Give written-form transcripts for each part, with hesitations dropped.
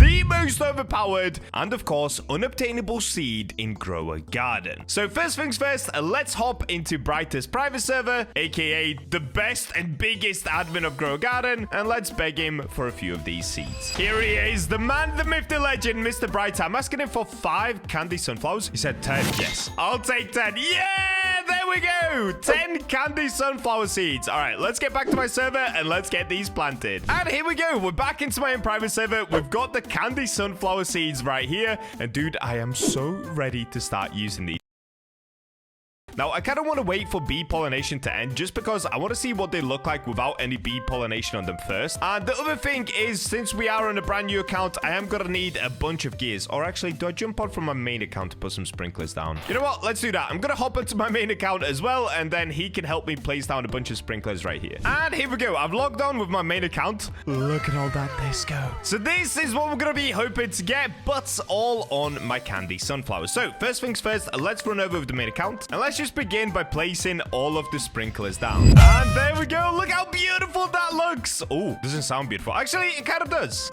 the most overpowered and, of course, unobtainable seed in Grow a Garden. So first things first, let's hop into Brightest private server, aka the best and biggest admin of Grow a Garden, and let's beg him for a few of these seeds. Here he is, the man, the myth, the legend, Mr. Bright. I'm asking him for 5 candy sunflowers. He said 10. Yes, I'll take 10. Yeah, there we go. 10 candy sunflower seeds. All right, let's get back to my server and let's get these planted. And here we go. We're back into my own private server. We've got the candy sunflower seeds right here. And dude, I am so ready to start using these. Now, I kind of want to wait for bee pollination to end just because I want to see what they look like without any bee pollination on them first. And the other thing is, since we are on a brand new account, I am going to need a bunch of gears. Or actually, do I jump on from my main account to put some sprinklers down? You know what? Let's do that. I'm going to hop onto my main account as well, and then he can help me place down a bunch of sprinklers right here. And here we go. I've logged on with my main account. Look at all that disco. So this is what we're going to be hoping to get, but all on my candy sunflowers. So first things first, let's run over with the main account, and let's just begin by placing all of the sprinklers down. And there we go. Look how beautiful that looks. Oh, doesn't sound beautiful. Actually, it kind of does.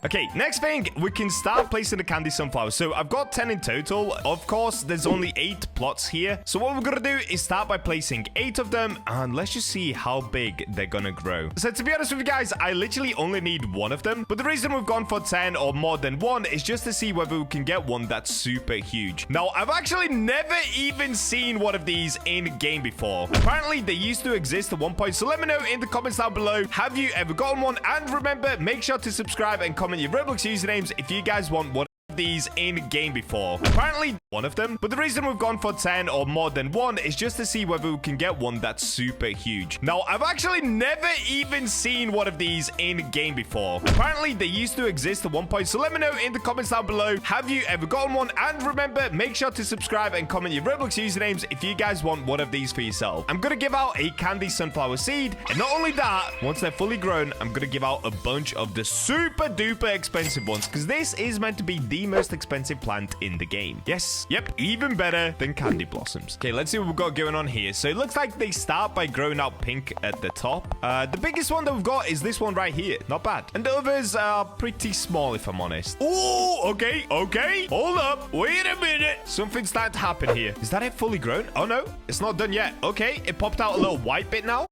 Okay, next thing, we can start placing the candy sunflowers. So I've got 10 in total. Of course, there's only 8 plots here. So what we're going to do is start by placing 8 of them, and let's just see how big they're going to grow. So to be honest with you guys, I literally only need 1 of them. But the reason we've gone for 10 or more than 1 is just to see whether we can get one that's super huge. Now, I've actually never even seen one of these in game before. Apparently, they used to exist at one point, so let me know in the comments down below, have you ever gotten one? And remember, make sure to subscribe and comment your Roblox usernames if you guys want one these in game before. Apparently one of them, but the reason we've gone for 10 or more than 1 is just to see whether we can get one that's super huge. Now, I've actually never even seen one of these in game before. Apparently they used to exist at one point, so let me know in the comments down below, have you ever gotten one? And remember, make sure to subscribe and comment your Roblox usernames if you guys want one of these for yourself. I'm gonna give out a candy sunflower seed, and not only that, once they're fully grown, I'm gonna give out a bunch of the super duper expensive ones, because this is meant to be the most expensive plant in the game. Yes, yep, even better than candy blossoms. Okay, let's see what we've got going on here. So it looks like they start by growing out pink at the top. The biggest one that we've got is this one right here. Not bad. And the others are pretty small, if I'm honest. Oh, okay. Hold up. Wait a minute. Something's starting to happen here. Is that it fully grown? Oh, no, it's not done yet. Okay, it popped out a little white bit now.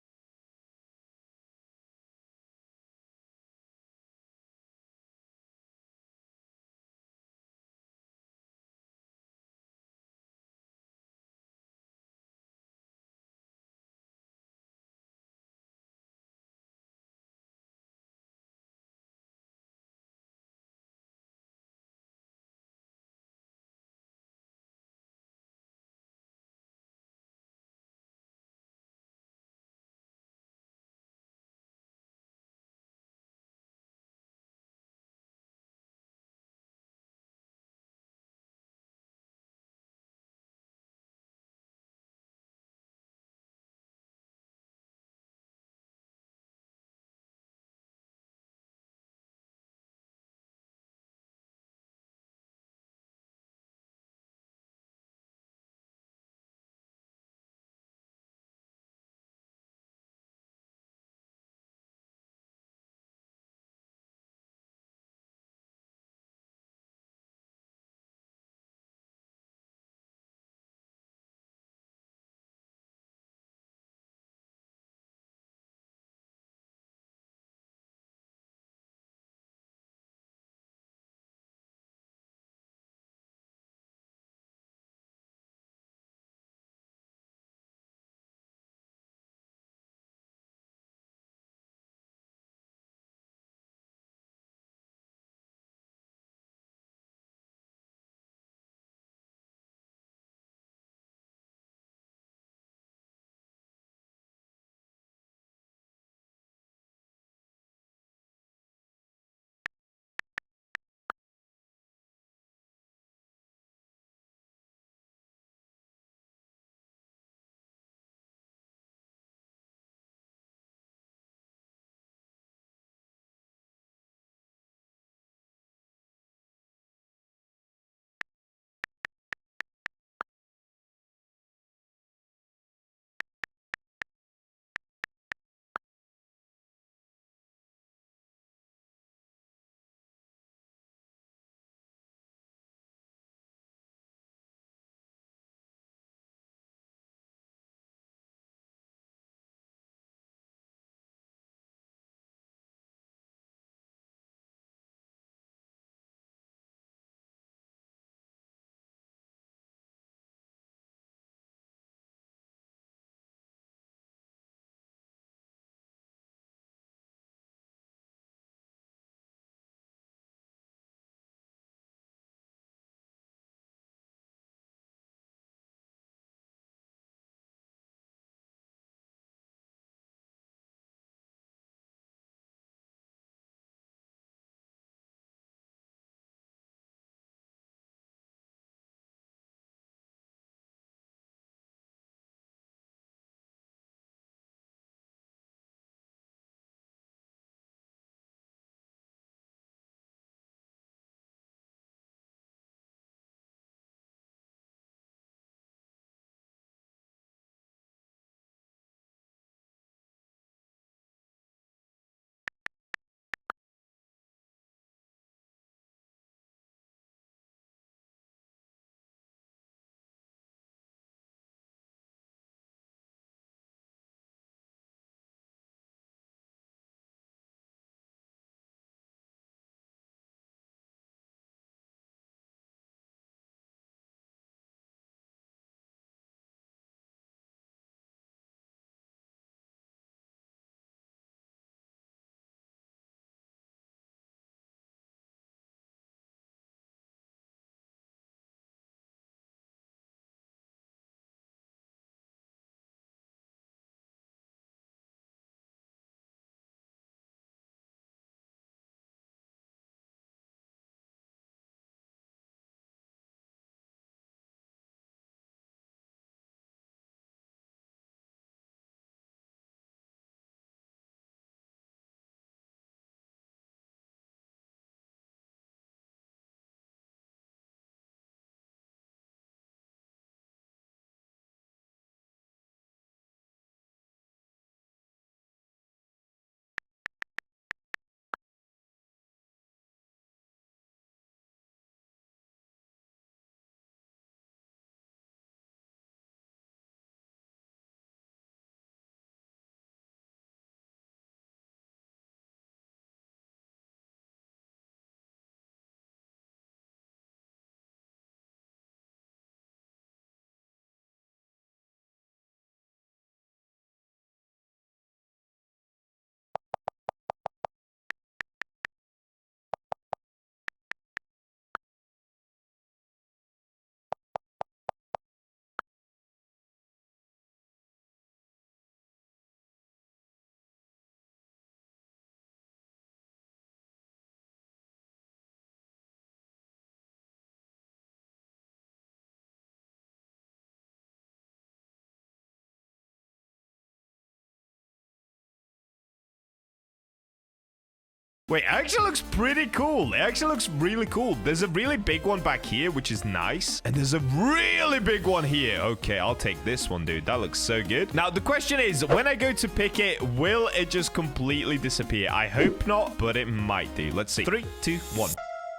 Wait, it actually looks pretty cool. It actually looks really cool. There's a really big one back here, which is nice. And there's a really big one here. Okay, I'll take this one, dude. That looks so good. Now, the question is, when I go to pick it, will it just completely disappear? I hope not, but it might do. Let's see. 3, 2, 1.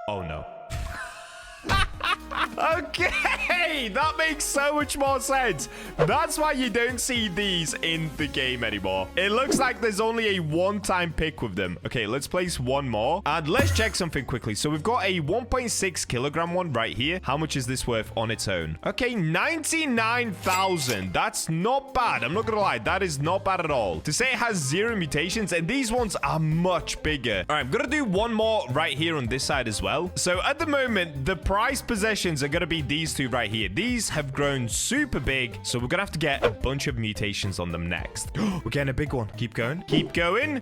Oh, no. Okay, that makes so much more sense. That's why you don't see these in the game anymore. It looks like there's only a one-time pick with them. Okay, let's place one more. And let's check something quickly. So we've got a 1.6 kilogram one right here. How much is this worth on its own? Okay, 99,000. That's not bad. I'm not gonna lie. That is not bad at all. To say it has 0 mutations, and these ones are much bigger. All right, I'm gonna do one more right here on this side as well. So at the moment, the prized possessions are gonna be these two right here. These have grown super big, so we're gonna have to get a bunch of mutations on them next. We're getting a big one. Keep going. Keep going.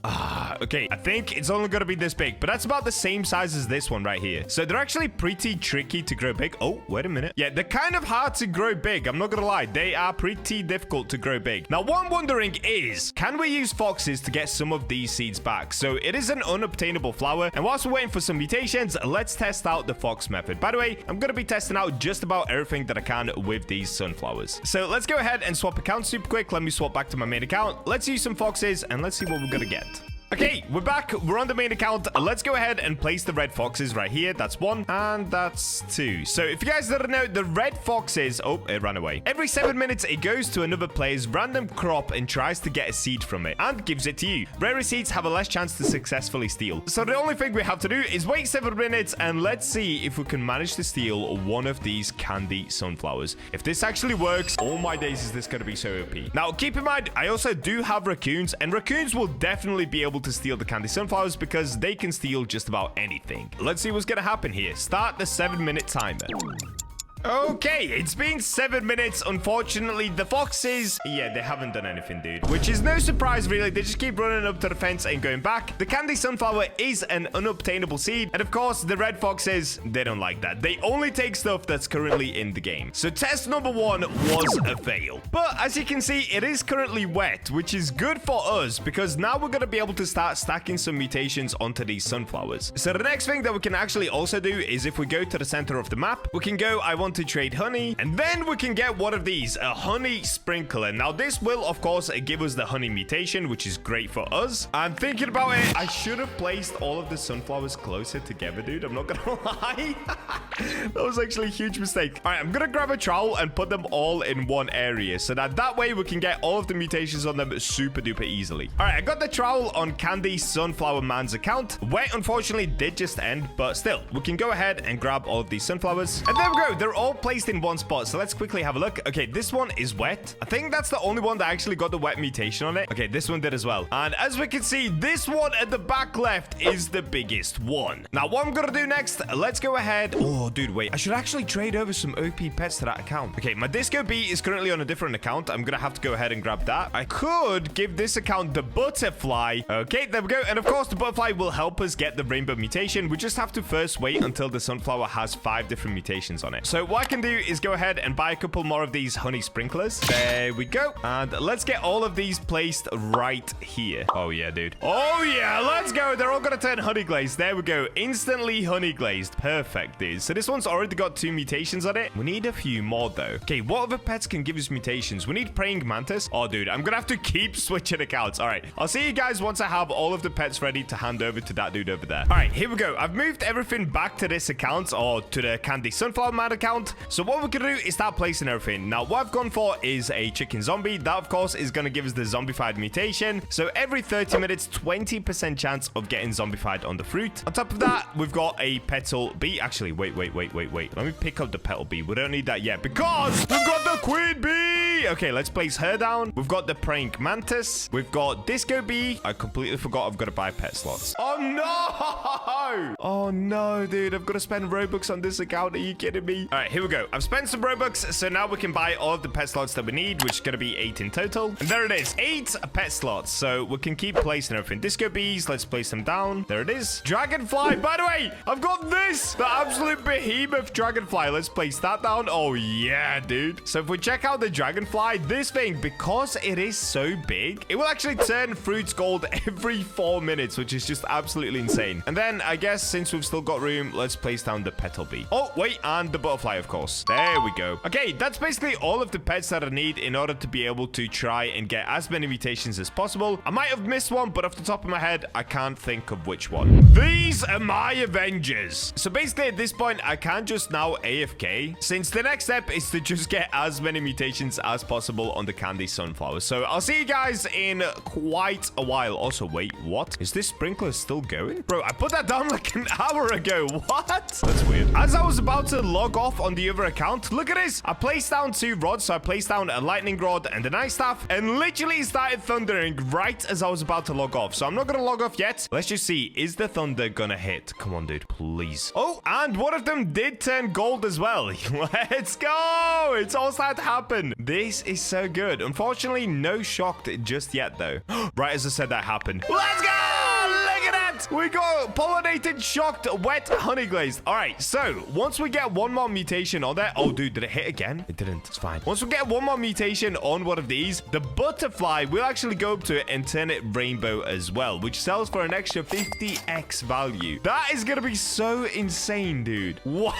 Okay. I think it's only gonna be this big, but that's about the same size as this one right here. So they're actually pretty tricky to grow big. Oh, wait a minute. Yeah, they're kind of hard to grow big. I'm not gonna lie. They are pretty difficult to grow big. Now, what I'm wondering is, can we use foxes to get some of these seeds back? So it is an unobtainable flower, and whilst we're waiting for some mutations, let's test out the fox method. By the way, I'm gonna be testing out just about everything that I can with these sunflowers. So let's go ahead and swap accounts super quick. Let me swap back to my main account. Let's use some foxes and let's see what we're gonna get. Okay, we're back. We're on the main account. Let's go ahead and place the red foxes right here. That's 1 and that's 2. So if you guys didn't know, the red foxes... Oh, it ran away. Every 7 minutes, it goes to another player's random crop and tries to get a seed from it and gives it to you. Rarer seeds have a less chance to successfully steal. So the only thing we have to do is wait 7 minutes and let's see if we can manage to steal one of these candy sunflowers. If this actually works, oh my days, is this going to be so OP. Now, keep in mind, I also do have raccoons, and raccoons will definitely be able to steal the candy sunflowers because they can steal just about anything. Let's see what's gonna happen here. Start the 7-minute timer. Okay, it's been 7 minutes. Unfortunately, the foxes, yeah, they haven't done anything, dude. Which is no surprise, really. They just keep running up to the fence and going back. The candy sunflower is an unobtainable seed. And of course, the red foxes, they don't like that. They only take stuff that's currently in the game. So test number 1 was a fail. But as you can see, it is currently wet, which is good for us because now we're going to be able to start stacking some mutations onto these sunflowers. So the next thing that we can actually also do is if we go to the center of the map, we can go, I want to trade honey, and then we can get one of these, a honey sprinkler. Now this will of course give us the honey mutation, which is great for us. I'm thinking about it. I should have placed all of the sunflowers closer together, dude. I'm not gonna lie. That was actually a huge mistake. All right, I'm gonna grab a trowel and put them all in one area so that way we can get all of the mutations on them super duper easily. All right, I got the trowel on Candy Sunflower Man's account. Wet unfortunately did just end, but still we can go ahead and grab all of these sunflowers, and there we go. They're all placed in one spot. So let's quickly have a look. Okay, this one is wet. I think that's the only one that actually got the wet mutation on it. Okay, this one did as well. And as we can see, this one at the back left is the biggest one. Now, what I'm gonna do next, let's go ahead. Oh, dude, wait. I should actually trade over some OP pets to that account. Okay, my Disco Bee is currently on a different account. I'm gonna have to go ahead and grab that. I could give this account the butterfly. Okay, there we go. And of course, the butterfly will help us get the rainbow mutation. We just have to first wait until the sunflower has 5 different mutations on it. So what I can do is go ahead and buy a couple more of these honey sprinklers. There we go. And let's get all of these placed right here. Oh yeah, dude. Oh yeah, let's go. They're all gonna turn honey glazed. There we go. Instantly honey glazed. Perfect, dude. So this one's already got 2 mutations on it. We need a few more though. Okay, what other pets can give us mutations? We need praying mantis. Oh dude, I'm gonna have to keep switching accounts. All right, I'll see you guys once I have all of the pets ready to hand over to that dude over there. All right, here we go. I've moved everything back to this account, or to the Candy Sunflower Man account. So what we're gonna do is start placing everything. Now, what I've gone for is a chicken zombie. That, of course, is gonna give us the zombified mutation. So every 30 minutes, 20% chance of getting zombified on the fruit. On top of that, we've got a petal bee. Actually, wait. Let me pick up the petal bee. We don't need that yet because we've got the queen bee. Okay, let's place her down. We've got the praying mantis. We've got Disco Bee. I completely forgot I've got to buy pet slots. Oh no! Oh no, dude. I've got to spend Robux on this account. Are you kidding me? All right, here we go. I've spent some Robux, so now we can buy all of the pet slots that we need, which is going to be 8 in total. And there it is, 8 pet slots. So we can keep placing everything. Disco Bees, let's place them down. There it is. Dragonfly. By the way, I've got this, the absolute behemoth dragonfly. Let's place that down. Oh, yeah, dude. So if we check out the dragonfly, this thing, because it is so big, it will actually turn fruits gold every 4 minutes, which is just absolutely insane. And then I guess since we've still got room, let's place down the petal bee. Oh, wait, and the butterfly, of course. There we go. Okay, that's basically all of the pets that I need in order to be able to try and get as many mutations as possible. I might have missed one, but off the top of my head, I can't think of which one. These are my Avengers. So basically at this point, I can just now AFK, since the next step is to just get as many mutations as possible on the candy sunflower. So I'll see you guys in quite a while. Also, wait, what? Is this sprinkler still going? Bro, I put that down like an hour ago. What? That's weird. As I was about to log off on the other account, look at this. I placed down 2 rods. So I placed down a lightning rod and an ice staff, and literally started thundering right as I was about to log off. So I'm not going to log off yet. Let's just see. Is the thunder going to hit? Come on, dude. Please. Oh, and one of them did turn gold as well. Let's go. It's all started to happen. This is so good. Unfortunately, no shocked just yet, though. Right as I said that happened. Let's go. Look at that. We got pollinated, shocked, wet, honey glazed. All right. So once we get one more mutation on there. Oh, dude, did it hit again? It didn't. It's fine. Once we get one more mutation on one of these, the butterfly will actually go up to it and turn it rainbow as well, which sells for an extra 50x value. That is going to be so insane, dude. Wow.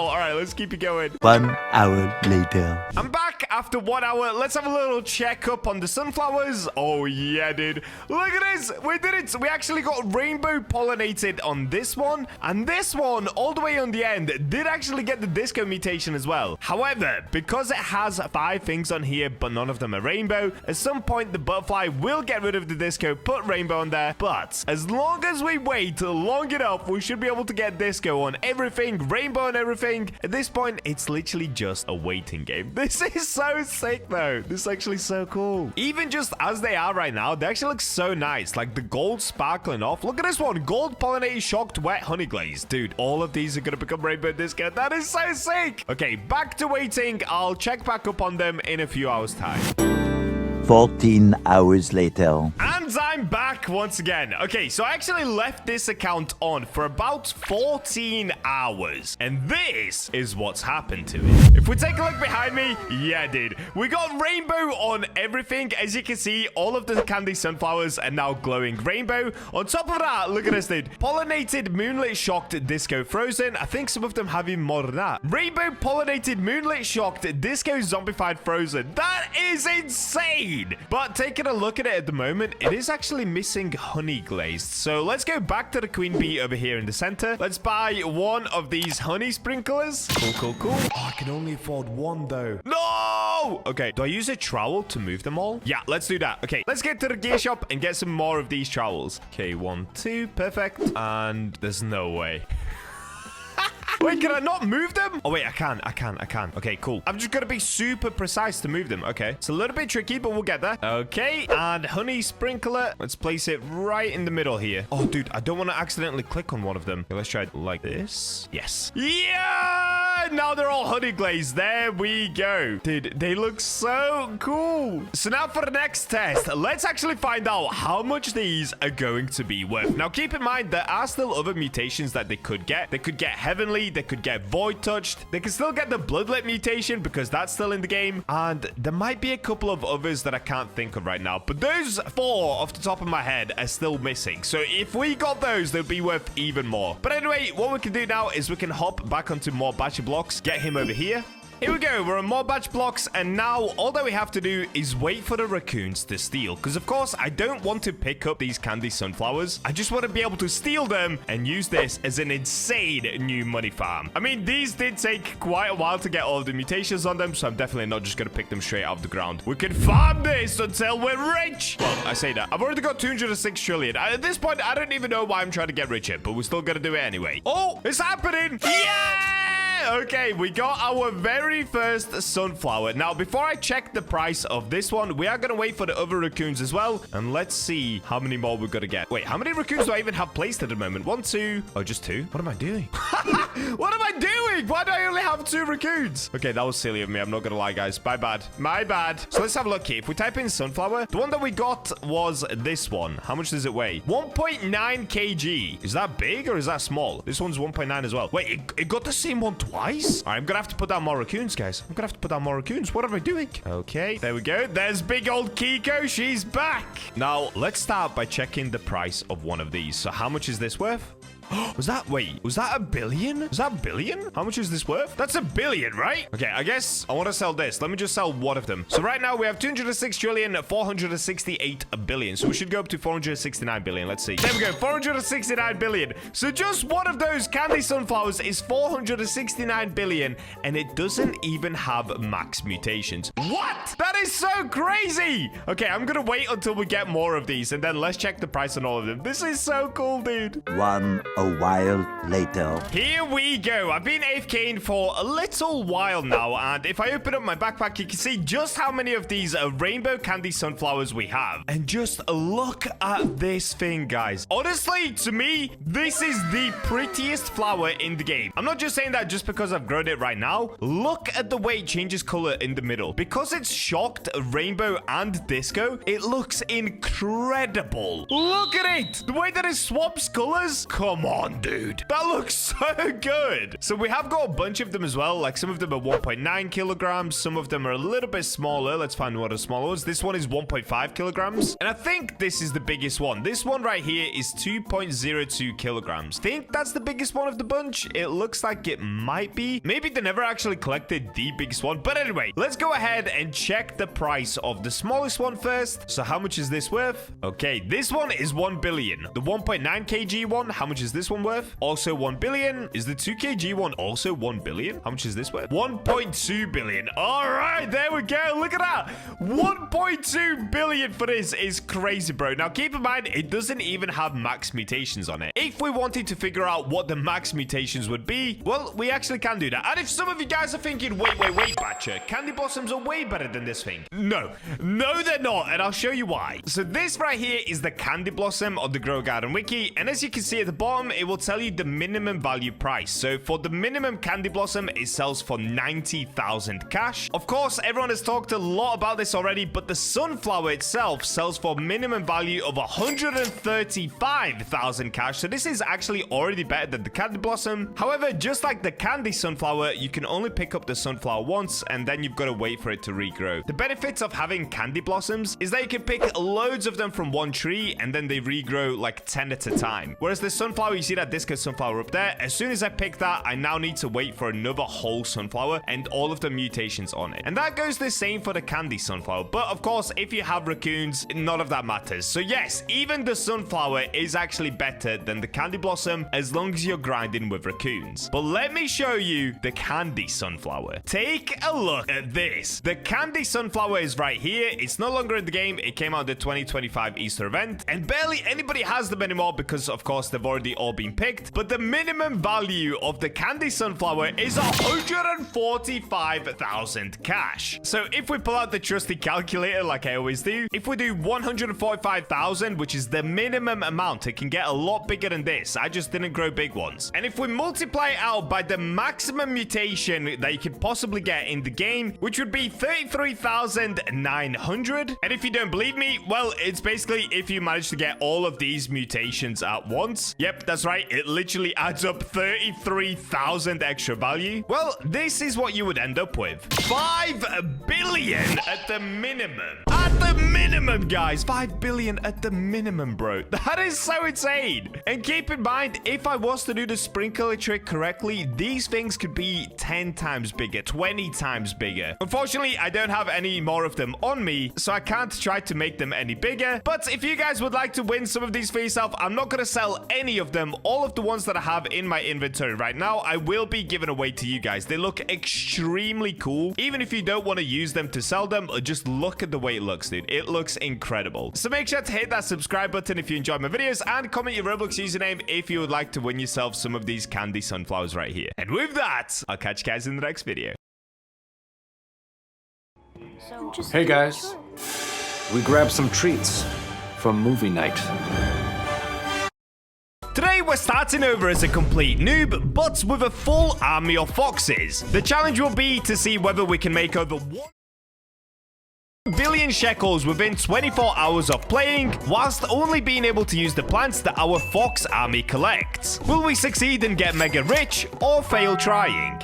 All right. Let's keep it going. 1 hour later. I'm back after 1 hour. Let's have a little checkup on the sunflowers. Oh, yeah, dude. Look at this. We did it. We actually got rainbow pollinated on this one. And this one, all the way on the end, did actually get the disco mutation as well. However, because it has 5 things on here, but none of them are rainbow, at some point, the butterfly will get rid of the disco, put rainbow on there. But as long as we wait long enough, we should be able to get disco on everything, rainbow on everything. At this point, it's literally just a waiting game. This is so sick, though. This is actually so cool. Even just as they are right now, they actually look so nice. Like the gold sparkling off. Look at this one. Gold pollinated, shocked, wet, honey glaze. Dude, all of these are going to become rainbow disco. That is so sick. Okay, back to waiting. I'll check back up on them in a few hours' time. 14 hours later. And I'm back once again. Okay, so I actually left this account on for about 14 hours. And this is what's happened to it. If we take a look behind me, yeah, dude. We got rainbow on everything. As you can see, all of the candy sunflowers are now glowing rainbow. On top of that, look at this, dude. Pollinated, moonlit, shocked, disco, frozen. I think some of them have even more than that. Rainbow, pollinated, moonlit, shocked, disco, zombified, frozen. That is insane. But taking a look at it at the moment, it is actually missing honey glazed. So let's go back to the queen bee over here in the center. Let's buy one of these honey sprinklers. Cool, cool, cool. Oh, I can only afford one though. No! Okay, do I use a trowel to move them all? Yeah, let's do that. Okay, let's get to the gear shop and get some more of these trowels. Okay, 1, 2, perfect. And there's no way. Wait, can I not move them? Oh, wait, I can. Okay, cool. I'm just going to be super precise to move them. Okay, it's a little bit tricky, but we'll get there. Okay, and honey sprinkler. Let's place it right in the middle here. Oh, dude, I don't want to accidentally click on one of them. Okay, let's try it like this. Yes. Yeah! Now they're all honey glazed. There we go. Dude, they look so cool. So now for the next test, let's actually find out how much these are going to be worth. Now, keep in mind, there are still other mutations that they could get. They could get heavenly. They could get void touched. They can still get the bloodlet mutation because that's still in the game. And there might be a couple of others that I can't think of right now. But those 4 off the top of my head are still missing. So if we got those, they'd be worth even more. But anyway, what we can do now is we can hop back onto more batch blocks, get him over here. Here we go, we're on more batch blocks, and now all that we have to do is wait for the raccoons to steal. Because, of course, I don't want to pick up these candy sunflowers. I just want to be able to steal them and use this as an insane new money farm. I mean, these did take quite a while to get all of the mutations on them, so I'm definitely not just going to pick them straight out of the ground. We can farm this until we're rich. Well, I say that. I've already got 206 trillion. At this point, I don't even know why I'm trying to get richer, but we're still going to do it anyway. Oh, it's happening. Yeah! Okay, we got our very first sunflower. Now, before I check the price of this one, we are going to wait for the other raccoons as well. And let's see how many more we're going to get. Wait, how many raccoons do I even have placed at the moment? 1, 2. Oh, just 2? What am I doing? What am I doing? Why do I only have 2 raccoons? Okay, that was silly of me. I'm not going to lie, guys. My bad. My bad. So let's have a look here. If we type in sunflower, the one that we got was this one. How much does it weigh? 1.9 kg. Is that big or is that small? This one's 1.9 as well. Wait, it got the same one twice? All right, I'm going to have to put down more raccoons, guys. I'm going to have to put down more raccoons. What am I doing? Okay, there we go. There's big old Kiko. She's back. Now, let's start by checking the price of one of these. So how much is this worth? Was that $1 billion? Was that $1 billion? How much is this worth? That's $1 billion, right? Okay, I guess I want to sell this. Let me just sell one of them. So right now we have 206,468 billion. So we should go up to 469 billion. Let's see. There we go, 469 billion. So just one of those candy sunflowers is 469 billion, and it doesn't even have max mutations. What? That is so crazy. Okay, I'm gonna wait until we get more of these, and then let's check the price on all of them. This is so cool, dude. A while later. Here we go. I've been AFKing for a little while now, and if I open up my backpack, you can see just how many of these rainbow candy sunflowers we have. And just look at this thing, guys. Honestly, to me, this is the prettiest flower in the game. I'm not just saying that just because I've grown it right now. Look at the way it changes color in the middle. Because it's shocked, rainbow, and disco, it looks incredible. Look at it. The way that it swaps colors. Come on, dude. That looks so good. So we have got a bunch of them as well. Like some of them are 1.9 kilograms. Some of them are a little bit smaller. Let's find what a smaller was. This one is 1.5 kilograms. And I think this is the biggest one. This one right here is 2.02 kilograms. Think that's the biggest one of the bunch? It looks like it might be. Maybe they never actually collected the biggest one. But anyway, let's go ahead and check the price of the smallest one first. So how much is this worth? Okay, this one is 1 billion. The 1.9 kg one, how much is this one worth? Also 1 billion. Is the 2 kg one also 1 billion? How much is this worth? 1.2 billion. All right, there we go. Look at that. 1.2 billion for this is crazy, bro. Now, keep in mind, it doesn't even have max mutations on it. If we wanted to figure out what the max mutations would be, well, we actually can do that. And if some of you guys are thinking, wait, Batcher, candy blossoms are way better than this thing. No, they're not. And I'll show you why. So this right here is the candy blossom on the Grow Garden Wiki. And as you can see at the bottom, it will tell you the minimum value price. So for the minimum candy blossom, it sells for 90,000 cash. Of course, everyone has talked a lot about this already, but the sunflower itself sells for minimum value of 135,000 cash. So this is actually already better than the candy blossom. However, just like the candy sunflower, you can only pick up the sunflower once, and then you've got to wait for it to regrow. The benefits of having candy blossoms is that you can pick loads of them from one tree, and then they regrow like 10 at a time. Whereas the sunflower, you see that disco sunflower up there, as soon as I pick that, I now need to wait for another whole sunflower and all of the mutations on it. And that goes the same for the candy sunflower. But of course, if you have raccoons, none of that matters. So yes, even the sunflower is actually better than the candy blossom as long as you're grinding with raccoons. But let me show you the candy sunflower. Take a look at this. The candy sunflower is right here. It's no longer in the game. It came out the 2025 Easter event, and barely anybody has them anymore because of course they've already all been picked. But the minimum value of the candy sunflower is 145,000 cash. So if we pull out the trusty calculator like I always do, if we do 145,000, which is the minimum amount, it can get a lot bigger than this. I just didn't grow big ones. And if we multiply it out by the maximum mutation that you could possibly get in the game, which would be 33,900. And if you don't believe me, well, it's basically if you manage to get all of these mutations at once. Yep, that's right. It literally adds up 33,000 extra value. Well, this is what you would end up with. 5 billion at the minimum. At the minimum, guys. 5 billion at the minimum, bro. That is so insane. And keep in mind, if I was to do the sprinkler trick correctly, these things could be 10 times bigger, 20 times bigger. Unfortunately, I don't have any more of them on me, so I can't try to make them any bigger. But if you guys would like to win some of these for yourself, I'm not going to sell any of them. All of the ones that I have in my inventory right now, I will be giving away to you guys. They look extremely cool. Even if you don't want to use them to sell them, just look at the way it looks. looks, dude. It looks incredible. So make sure to hit that subscribe button if you enjoy my videos and comment your Roblox username if you would like to win yourself some of these candy sunflowers right here. And with that, I'll catch you guys in the next video. Hey guys, we grabbed some treats for movie night. Today, we're starting over as a complete noob, but with a full army of foxes. The challenge will be to see whether we can make over 1 billion shekels within 24 hours of playing, whilst only being able to use the plants that our fox army collects. Will we succeed and get mega rich, or fail trying?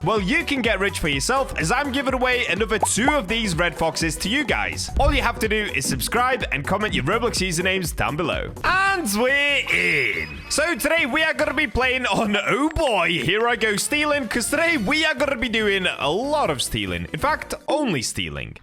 Well, you can get rich for yourself, as I'm giving away another 2 of these red foxes to you guys. All you have to do is subscribe and comment your Roblox usernames down below. And we're in. So today we are going to be playing on, oh boy, here I go stealing, because today we are going to be doing a lot of stealing. In fact, only stealing.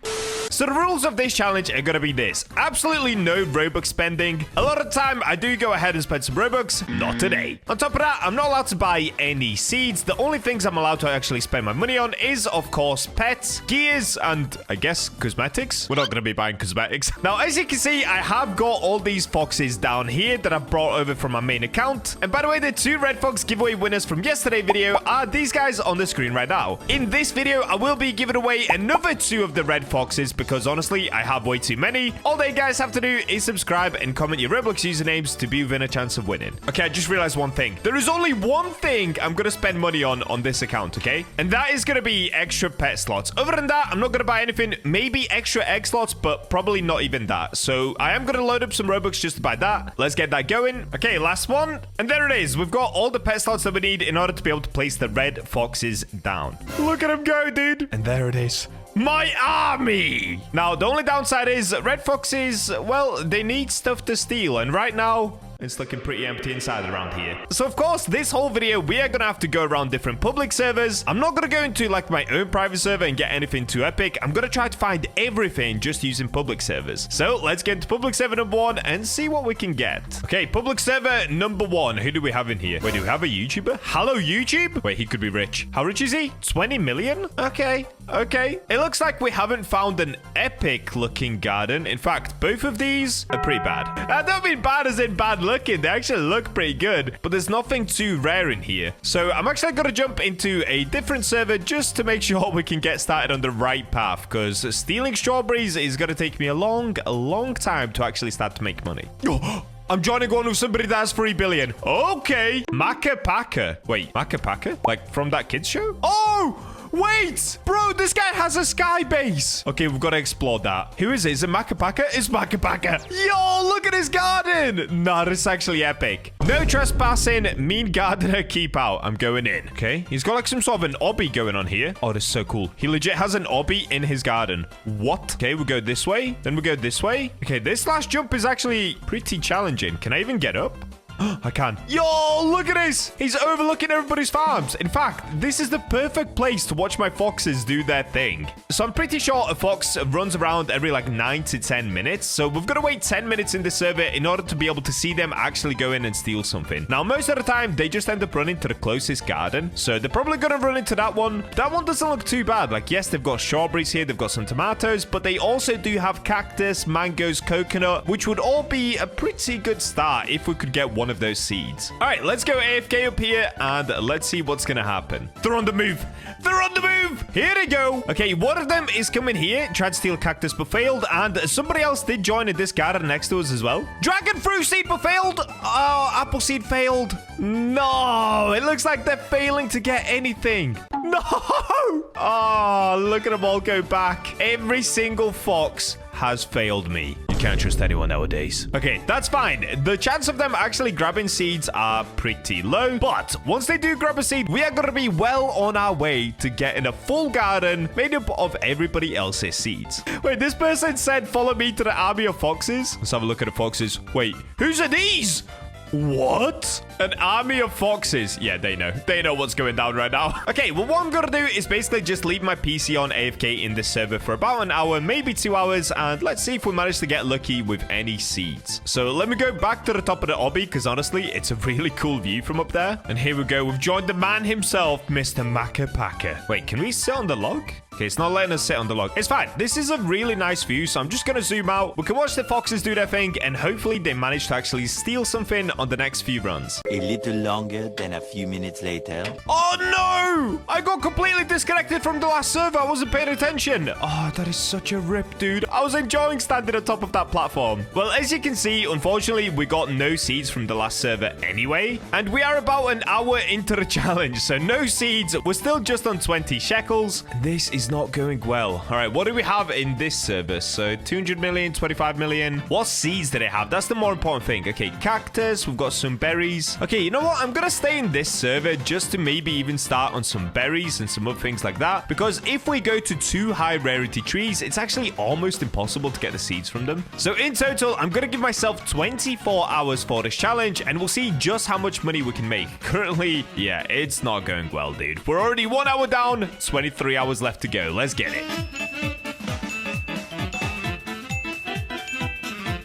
So the rules of this challenge are going to be this. Absolutely no Robux spending. A lot of time, I do go ahead and spend some Robux. Not today. On top of that, I'm not allowed to buy any seeds. The only things I'm allowed to actually spend my money on is, of course, pets, gears, and I guess cosmetics. We're not going to be buying cosmetics. Now, as you can see, I have got all these foxes down here that I've brought over from my main account. And by the way, the 2 red fox giveaway winners from yesterday's video are these guys on the screen right now. In this video, I will be giving away another 2 of the red foxes because honestly, I have way too many. All they guys have to do is subscribe and comment your Roblox usernames to be within a chance of winning. Okay, I just realized one thing. There is only one thing I'm going to spend money on this account, okay? And that is going to be extra pet slots. Other than that, I'm not going to buy anything. Maybe extra egg slots, but probably not even that. So I am going to load up some Robux just to buy that. Let's get that going. Okay, last one. And there it is. We've got all the pet slots that we need in order to be able to place the red foxes down. Look at them go, dude. And there it is. My army! Now, the only downside is red foxes, well, they need stuff to steal. And right now, it's looking pretty empty inside around here. So, of course, this whole video, we are going to have to go around different public servers. I'm not going to go into, like, my own private server and get anything too epic. I'm going to try to find everything just using public servers. So, let's get into public server number 1 and see what we can get. Okay, public server number 1. Who do we have in here? Wait, do we have a YouTuber? Hello, YouTube? Wait, he could be rich. How rich is he? 20 million? Okay. Okay. It looks like we haven't found an epic-looking garden. In fact, both of these are pretty bad. I don't mean bad as in bad looking. They actually look pretty good, but there's nothing too rare in here. So I'm actually going to jump into a different server just to make sure we can get started on the right path, because stealing strawberries is going to take me a long time to actually start to make money. I'm joining one with somebody that has 3 billion. Okay. Maka Paka. Wait, Maka Paka? Like from that kids show? Oh! Wait! Bro, this guy has a sky base. Okay, we've got to explore that. Who is it? Is it Makapaka? It's Makapaka. Yo, look at his garden. Nah, this is actually epic. No trespassing. Mean gardener, keep out. I'm going in. Okay, he's got like some sort of an obby going on here. Oh, this is so cool. He legit has an obby in his garden. What? Okay, we'll go this way. Then we'll go this way. Okay, this last jump is actually pretty challenging. Can I even get up? I can. Yo, look at this. He's overlooking everybody's farms. In fact, this is the perfect place to watch my foxes do their thing. So I'm pretty sure a fox runs around every like 9 to 10 minutes. So we've got to wait 10 minutes in the server in order to be able to see them actually go in and steal something. Now, most of the time, they just end up running to the closest garden. So they're probably going to run into that one. That one doesn't look too bad. Like, yes, they've got strawberries here. They've got some tomatoes, but they also do have cactus, mangoes, coconut, which would all be a pretty good start if we could get one of those seeds. All right, let's go AFK up here and let's see what's gonna happen. They're on the move. They're on the move. Here they go. Okay, one of them is coming here, tried to steal cactus but failed, and somebody else did join in this garden next to us as well. Dragon fruit seed but failed. Oh, apple seed failed. No, it looks like they're failing to get anything. No. Oh, look at them all go back. Every single fox has failed me. You can't trust anyone nowadays. Okay, that's fine. The chance of them actually grabbing seeds are pretty low, but once they do grab a seed, we are going to be well on our way to getting a full garden made up of everybody else's seeds. Wait, this person said, follow me to the army of foxes. Let's have a look at the foxes. Wait, whose are these? What? An army of foxes. Yeah, they know. They know what's going down right now. Okay, well, what I'm gonna do is basically just leave my PC on AFK in this server for about an hour, maybe 2 hours, and let's see if we manage to get lucky with any seeds. So let me go back to the top of the obby, because honestly, it's a really cool view from up there. And here we go. We've joined the man himself, Mr. Macapaka. Wait, can we sit on the log? Okay, it's not letting us sit on the log. It's fine. This is a really nice view, so I'm just going to zoom out. We can watch the foxes do their thing, and hopefully they manage to actually steal something on the next few runs. A little longer than a few minutes later. Oh, no! I got completely disconnected from the last server. I wasn't paying attention. Oh, that is such a rip, dude. I was enjoying standing on top of that platform. Well, as you can see, unfortunately, we got no seeds from the last server anyway, and we are about an hour into the challenge, so no seeds. We're still just on 20 shekels. This is not going well. All right, what do we have in this server? So 200 million, 25 million. What seeds do they have? That's the more important thing. Okay, cactus. We've got some berries. Okay, you know what? I'm gonna stay in this server just to maybe even start on some berries and some other things like that, because if we go to 2 high rarity trees, it's actually almost impossible to get the seeds from them. So in total, I'm gonna give myself 24 hours for this challenge, and we'll see just how much money we can make. Currently, yeah, it's not going well, dude. We're already 1 hour down, 23 hours left to go. Let's get it.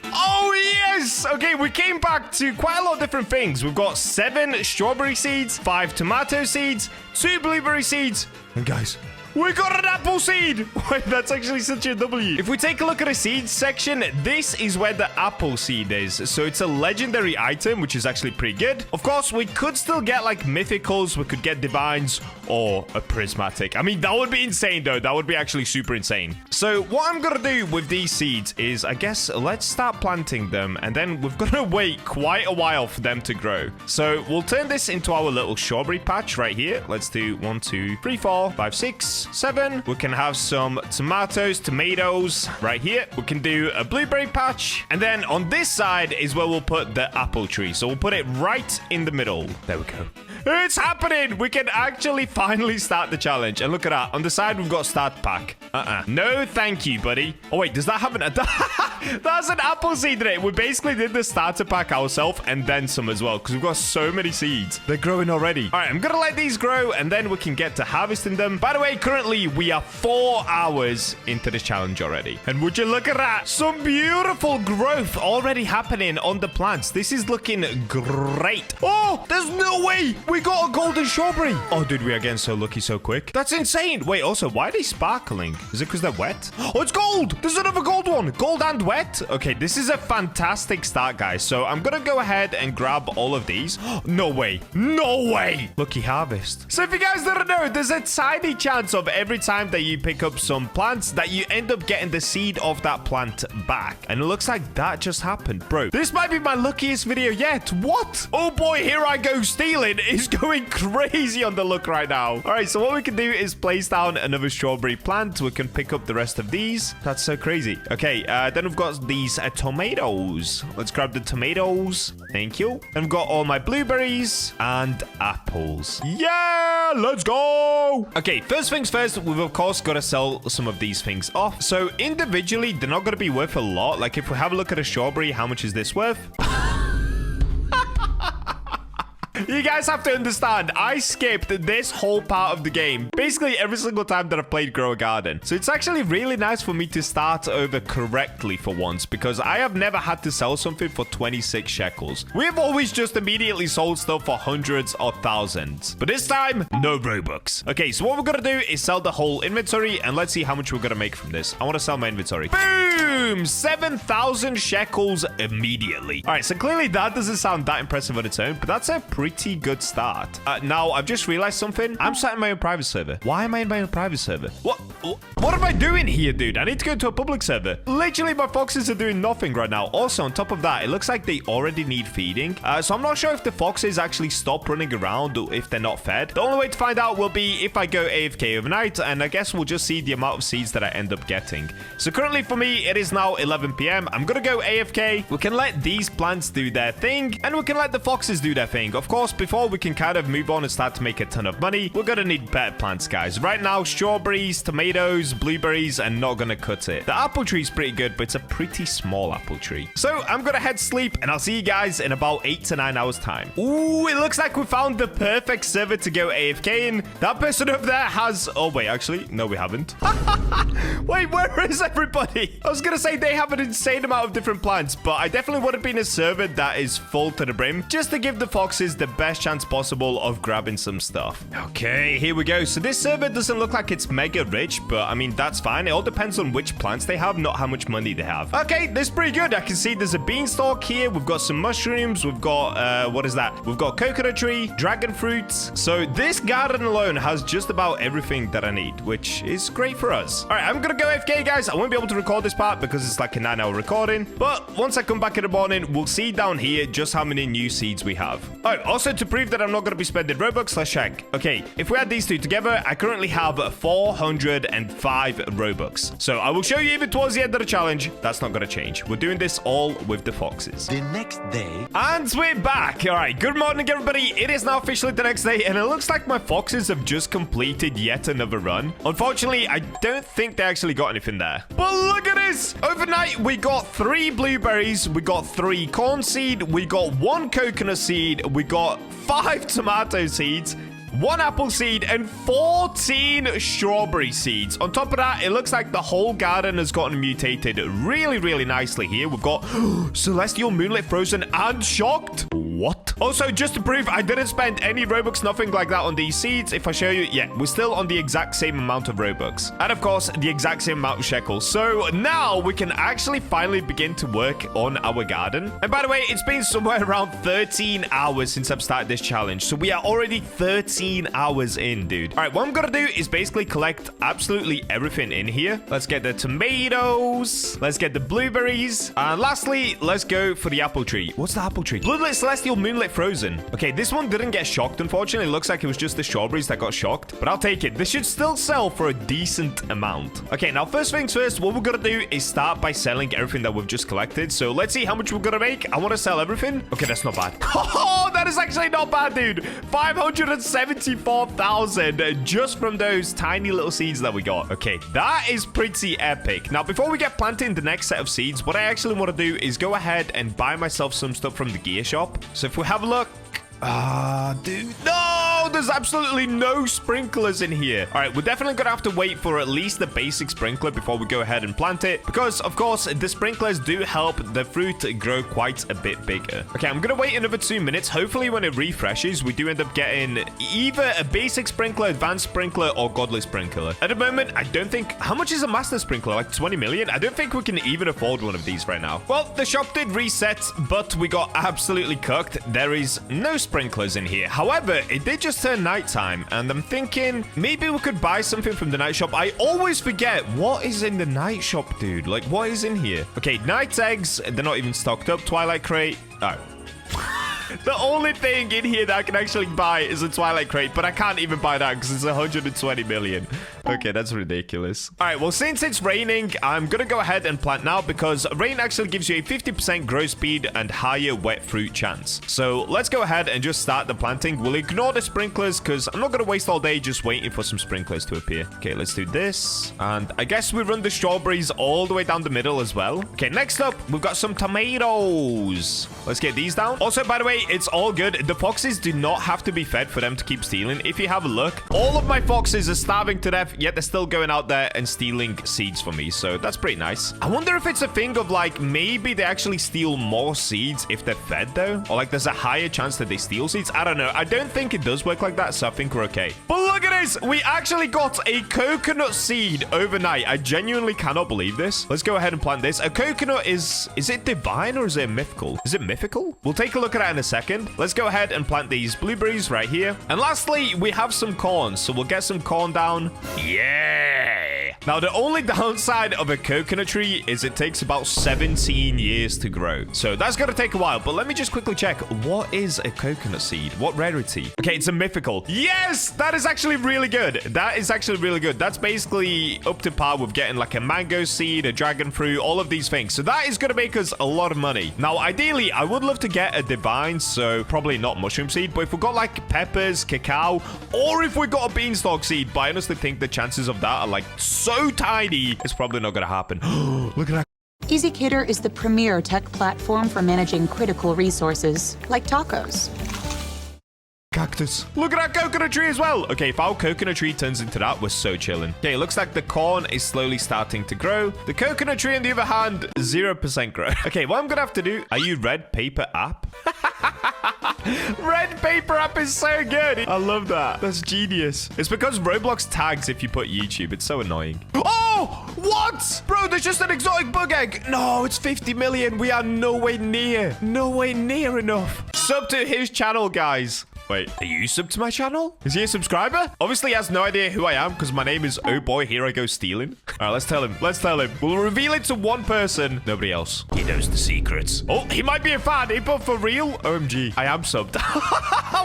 Oh, yes! Okay, we came back to quite a lot of different things. We've got 7 strawberry seeds, 5 tomato seeds, 2 blueberry seeds, and guys, we got an apple seed! Wait, that's actually such a W. If we take a look at the seeds section, this is where the apple seed is. So it's a legendary item, which is actually pretty good. Of course, we could still get like mythicals. We could get divines or a prismatic. I mean, that would be insane though. That would be actually super insane. So what I'm gonna do with these seeds is, I guess, let's start planting them. And then we've got to wait quite a while for them to grow. So we'll turn this into our little strawberry patch right here. Let's do 1, 2, 3, 4, 5, 6, 7. We can have some tomatoes right here. We can do a blueberry patch. And then on this side is where we'll put the apple tree. So we'll put it right in the middle. There we go. It's happening! We can actually finally start the challenge. And look at that. On the side, we've got start pack. No, thank you, buddy. Oh, wait. Does that have an... That's an apple seed in it. We basically did the starter pack ourselves and then some as well, because we've got so many seeds. They're growing already. All right, I'm going to let these grow, and then we can get to harvesting them. By the way, currently, we are 4 hours into this challenge already. And would you look at that? Some beautiful growth already happening on the plants. This is looking great. Oh, there's no way. We got a golden strawberry. Oh, dude, we are getting so lucky so quick. That's insane. Wait, also, why are they sparkling? Is it because they're wet? Oh, it's gold. There's another gold one. Gold and wet. Okay, this is a fantastic start, guys. So I'm going to go ahead and grab all of these. No way. No way. Lucky harvest. So if you guys don't know, there's a tiny chance of every time that you pick up some plants that you end up getting the seed of that plant back. And it looks like that just happened. Bro, this might be my luckiest video yet. What? Oh boy, here I go. Stealing is going crazy on the look right now. All right, so what we can do is place down another strawberry plant. We can pick up the rest of these. That's so crazy. Okay, then we've got these tomatoes. Let's grab the tomatoes. Thank you. And we've got all my blueberries and apples. Yeah, let's go. Okay, first things first, we've of course got to sell some of these things off. So individually, they're not going to be worth a lot. Like if we have a look at a strawberry, how much is this worth? You guys have to understand, I skipped this whole part of the game basically every single time that I've played Grow a Garden. So it's actually really nice for me to start over correctly for once, because I have never had to sell something for 26 shekels. We've always just immediately sold stuff for hundreds or thousands. But this time, no Robux. Okay, so what we're gonna do is sell the whole inventory, and let's see how much we're gonna make from this. I want to sell my inventory. Boom! 7,000 shekels immediately. All right, so clearly that doesn't sound that impressive on its own, but that's a pretty good start. Now, I've just realized something. I'm sat in my own private server. Why am I in my own private server? What am I doing here, dude? I need to go to a public server. Literally, my foxes are doing nothing right now. Also, on top of that, it looks like they already need feeding. So I'm not sure if the foxes actually stop running around or if they're not fed. The only way to find out will be if I go AFK overnight, and I guess we'll just see the amount of seeds that I end up getting. So currently for me, it is now 11 p.m. I'm gonna go AFK. We can let these plants do their thing, and we can let the foxes do their thing. Of course, course, before we can kind of move on and start to make a ton of money, we're gonna need better plants, guys. Right now, strawberries, tomatoes, blueberries are not gonna cut it. The apple tree is pretty good, but it's a pretty small apple tree. So I'm gonna head sleep, and I'll see you guys in about 8 to 9 hours time. Ooh, it looks like we found the perfect server to go AFK in. That person over there has... Oh, wait, actually, no, we haven't. Wait, where is everybody? I was gonna say they have an insane amount of different plants, but I definitely would have been a server that is full to the brim, just to give the foxes the best chance possible of grabbing some stuff. Okay, here we go. So this server doesn't look like it's mega rich, but I mean, that's fine. It all depends on which plants they have, not how much money they have. Okay, this is pretty good. I can see there's a beanstalk here. We've got some mushrooms. We've got, what is that? We've got coconut tree, dragon fruits. So this garden alone has just about everything that I need, which is great for us. All right, I'm gonna go AFK, guys. I won't be able to record this part because it's like a 9-hour recording, but once I come back in the morning, we'll see down here just how many new seeds we have. Oh, also to prove that I'm not gonna be spending Robux, let's check. Okay, if we add these two together, I currently have 405 Robux. So I will show you even towards the end of the challenge. That's not gonna change. We're doing this all with the foxes. The next day. And we're back. All right, good morning, everybody. It is now officially the next day, and it looks like my foxes have just completed yet another run. Unfortunately, I don't think they actually got anything there. But look at this. Overnight, we got 3 blueberries. We got 3 corn seed. We got 1 coconut seed. We got 5 tomato seeds, 1 apple seed, and 14 strawberry seeds. On top of that, it looks like the whole garden has gotten mutated really, really nicely here. We've got celestial, moonlit, frozen, and shocked. What? Also, just to prove I didn't spend any Robux, nothing like that on these seeds. If I show you, yeah, we're still on the exact same amount of Robux. And of course, the exact same amount of shekels. So now we can actually finally begin to work on our garden. And by the way, it's been somewhere around 13 hours since I've started this challenge. So we are already 13 hours in, dude. All right, what I'm gonna do is basically collect absolutely everything in here. Let's get the tomatoes. Let's get the blueberries. And lastly, let's go for the apple tree. What's the apple tree? Bloodlit, celestial, moonlit, frozen. Okay, this one didn't get shocked, unfortunately. It looks like it was just the strawberries that got shocked, but I'll take it. This should still sell for a decent amount. Okay, now first things first, what we're gonna do is start by selling everything that we've just collected. So let's see how much we're gonna make. I want to sell everything. Okay, that's not bad. Oh, that is actually not bad, dude. 574,000 just from those tiny little seeds that we got. Okay, that is pretty epic. Now, before we get planting the next set of seeds, what I actually want to do is go ahead and buy myself some stuff from the gear shop. So if we have a look... dude. No, there's absolutely no sprinklers in here. All right, we're definitely gonna have to wait for at least the basic sprinkler before we go ahead and plant it, because of course the sprinklers do help the fruit grow quite a bit bigger. Okay, I'm gonna wait another 2 minutes. Hopefully when it refreshes, we do end up getting either a basic sprinkler, advanced sprinkler, or godly sprinkler. At the moment, I don't think... How much is a master sprinkler? Like 20 million? I don't think we can even afford one of these right now. Well, the shop did reset, but we got absolutely cooked. There is no sprinklers in here. However, it did just turn nighttime, and I'm thinking maybe we could buy something from the night shop. I always forget what is in the night shop, dude. Like, what is in here? Okay, night eggs. They're not even stocked up. Twilight crate. Oh. The only thing in here that I can actually buy is a Twilight crate, but I can't even buy that because it's 120 million. Okay, that's ridiculous. All right, well, since it's raining, I'm going to go ahead and plant now because rain actually gives you a 50% growth speed and higher wet fruit chance. So let's go ahead and just start the planting. We'll ignore the sprinklers because I'm not going to waste all day just waiting for some sprinklers to appear. Okay, let's do this. And I guess we run the strawberries all the way down the middle as well. Okay, next up, we've got some tomatoes. Let's get these down. Also, by the way, it's all good. The foxes do not have to be fed for them to keep stealing. If you have a look, all of my foxes are starving to death, yet they're still going out there and stealing seeds for me. So that's pretty nice. I wonder if it's a thing of like, maybe they actually steal more seeds if they're fed though. Or like there's a higher chance that they steal seeds. I don't know. I don't think it does work like that. So I think we're okay. But look at this. We actually got a coconut seed overnight. I genuinely cannot believe this. Let's go ahead and plant this. A coconut is it divine or is it mythical? Is it mythical? We'll take a look at that in a second. Let's go ahead and plant these blueberries right here. And lastly, we have some corn. So we'll get some corn down. Yeah. there. Now, the only downside of a coconut tree is it takes about 17 years to grow. So that's going to take a while. But let me just quickly check. What is a coconut seed? What rarity? Okay, it's a mythical. Yes, that is actually really good. That is actually really good. That's basically up to par with getting like a mango seed, a dragon fruit, all of these things. So that is going to make us a lot of money. Now, ideally, I would love to get a divine, so probably not mushroom seed. But if we got like peppers, cacao, or if we got a beanstalk seed, but I honestly think the chances of that are like so tiny, it's probably not going to happen. Look at that. EasyCater is the premier tech platform for managing critical resources, like tacos. Cactus. Look at that coconut tree as well. Okay, if our coconut tree turns into that, we're so chilling. Okay, it looks like the corn is slowly starting to grow. The coconut tree, on the other hand, 0% grow. Okay, what I'm gonna have to do... Are you red paper app? Red paper app is so good. I love that. That's genius. It's because Roblox tags if you put YouTube. It's so annoying. Oh, what? Bro, there's just an exotic bug egg. No, it's 50 million. We are nowhere near enough. Sub to his channel, guys. Wait, are you subbed to my channel? Is he a subscriber? Obviously, he has no idea who I am because my name is Oh Boy, Here I Go Stealing. All right, let's tell him. Let's tell him. We'll reveal it to one person. Nobody else. He knows the secrets. Oh, he might be a fan. He put for real. OMG. I am subbed.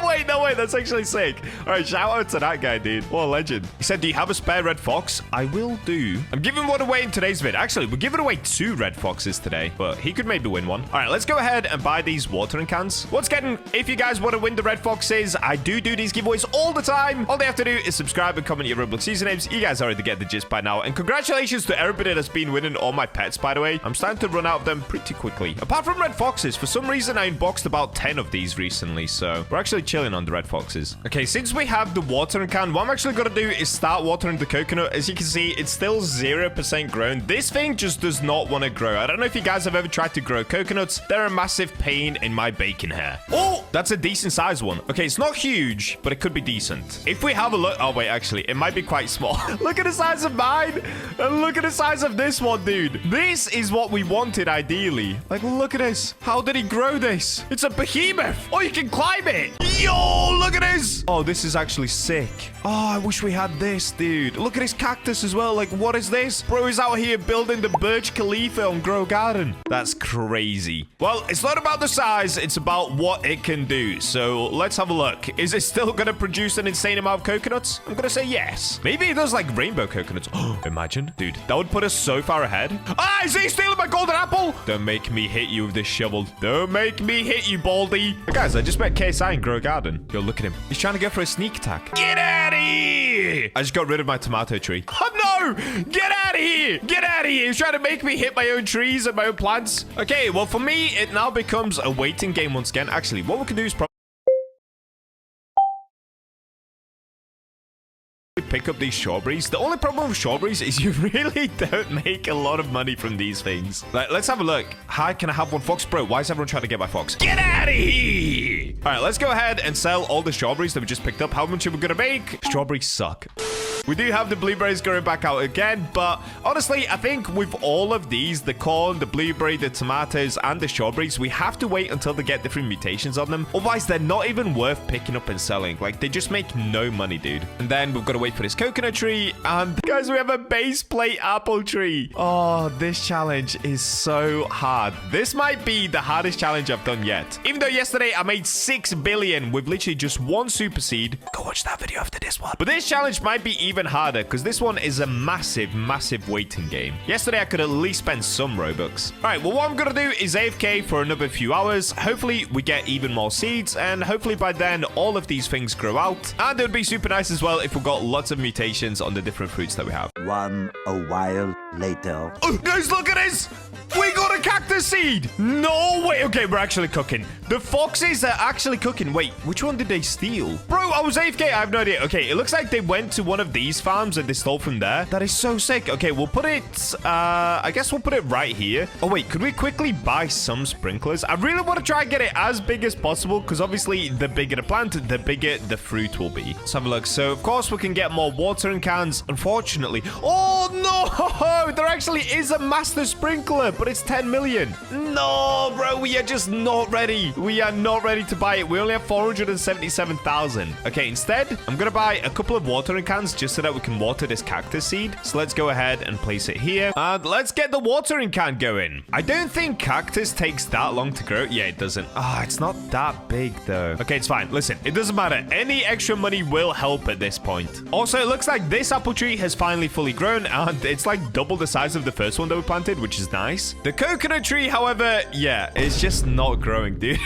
Wait, no way. That's actually sick. All right, shout out to that guy, dude. What a legend. He said, do you have a spare red fox? I will do. I'm giving one away in today's vid. Actually, we're giving away 2 red foxes today, but he could maybe win one. All right, let's go ahead and buy these watering cans. Once again, if you guys want to win the red foxes, I do these giveaways all the time. All they have to do is subscribe and comment your Roblox usernames. You guys already get the gist by now. And congratulations to everybody that's been winning all my pets, by the way. I'm starting to run out of them pretty quickly. Apart from red foxes, for some reason, I unboxed about 10 of these recently. So we're actually chilling on the red foxes. Okay, since we have the watering can, what I'm actually going to do is start watering the coconut. As you can see, it's still 0% grown. This thing just does not want to grow. I don't know if you guys have ever tried to grow coconuts. They're a massive pain in my bacon hair. Oh, that's a decent sized one. Okay, it's not huge, but it could be decent. If we have a look... Oh, wait, actually, it might be quite small. Look at the size of mine. And look at the size of this one, dude. This is what we wanted, ideally. Like, look at this. How did he grow this? It's a behemoth. Oh, you can climb it. Yo, look at this. Oh, this is actually sick. Oh, I wish we had this, dude. Look at this cactus as well. Like, what is this? Bro is out here building the Burj Khalifa on Grow Garden. That's crazy. Well, it's not about the size. It's about what it can do. So let's have a look. Is it still going to produce an insane amount of coconuts? I'm going to say yes. Maybe it does like rainbow coconuts. Oh, imagine. Dude, that would put us so far ahead. Ah, is he stealing my golden apple? Don't make me hit you with this shovel. Don't make me hit you, Baldy. Hey, guys, I just met KSI in Grow Garden. Yo, look at him. He's trying to go for a sneak attack. Get out of here. I just got rid of my tomato tree. Oh, no. Get out of here. Get out of here. He's trying to make me hit my own trees and my own plants. Okay, well, for me, it now becomes a waiting game once again. Actually, what we can do is probably pick up these strawberries. The only problem with strawberries is you really don't make a lot of money from these things. Let's have a look. Hi, can I have one fox? Bro, why is everyone trying to get my fox? Get out of here! All right, let's go ahead and sell all the strawberries that we just picked up. How much are we gonna make? Strawberries suck. We do have the blueberries going back out again, but honestly, I think with all of these, the corn, the blueberry, the tomatoes, and the strawberries, we have to wait until they get different mutations on them. Otherwise, they're not even worth picking up and selling. Like, they just make no money, dude. And then we've got to wait for this coconut tree, and guys, we have a base plate apple tree. Oh, this challenge is so hard. This might be the hardest challenge I've done yet. Even though yesterday I made 6 billion with literally just one super seed. Go watch that video after this one. But this challenge might be even harder because this one is a massive waiting game. Yesterday, I could at least spend some Robux. All right, well, what I'm going to do is AFK for another few hours. Hopefully, we get even more seeds, and hopefully by then, all of these things grow out. And it would be super nice as well if we got lots of mutations on the different fruits that we have. A while later. Oh, guys, look at this! We got a cactus seed! No way! Okay, we're actually cooking. The foxes are actually cooking. Wait, which one did they steal? Bro, I was AFK. I have no idea. Okay, it looks like they went to one of these farms and they stole from there. That is so sick. Okay, we'll put it... I guess we'll put it right here. Oh, wait, could we quickly buy some sprinklers? I really want to try and get it as big as possible because obviously the bigger the plant, the bigger the fruit will be. Let's have a look. So, of course, we can get more watering cans. Unfortunately... Oh, no! They're actually is a master sprinkler, but it's 10 million. No, bro, we are just not ready. We are not ready to buy it. We only have 477,000. Okay, instead, I'm going to buy a couple of watering cans just so that we can water this cactus seed. So let's go ahead and place it here. And let's get the watering can going. I don't think cactus takes that long to grow. Yeah, it doesn't. It's not that big, though. Okay, it's fine. Listen, it doesn't matter. Any extra money will help at this point. Also, it looks like this apple tree has finally fully grown, and it's like double the size of the first one that we planted, which is nice. The coconut tree, however, yeah, it's just not growing, dude.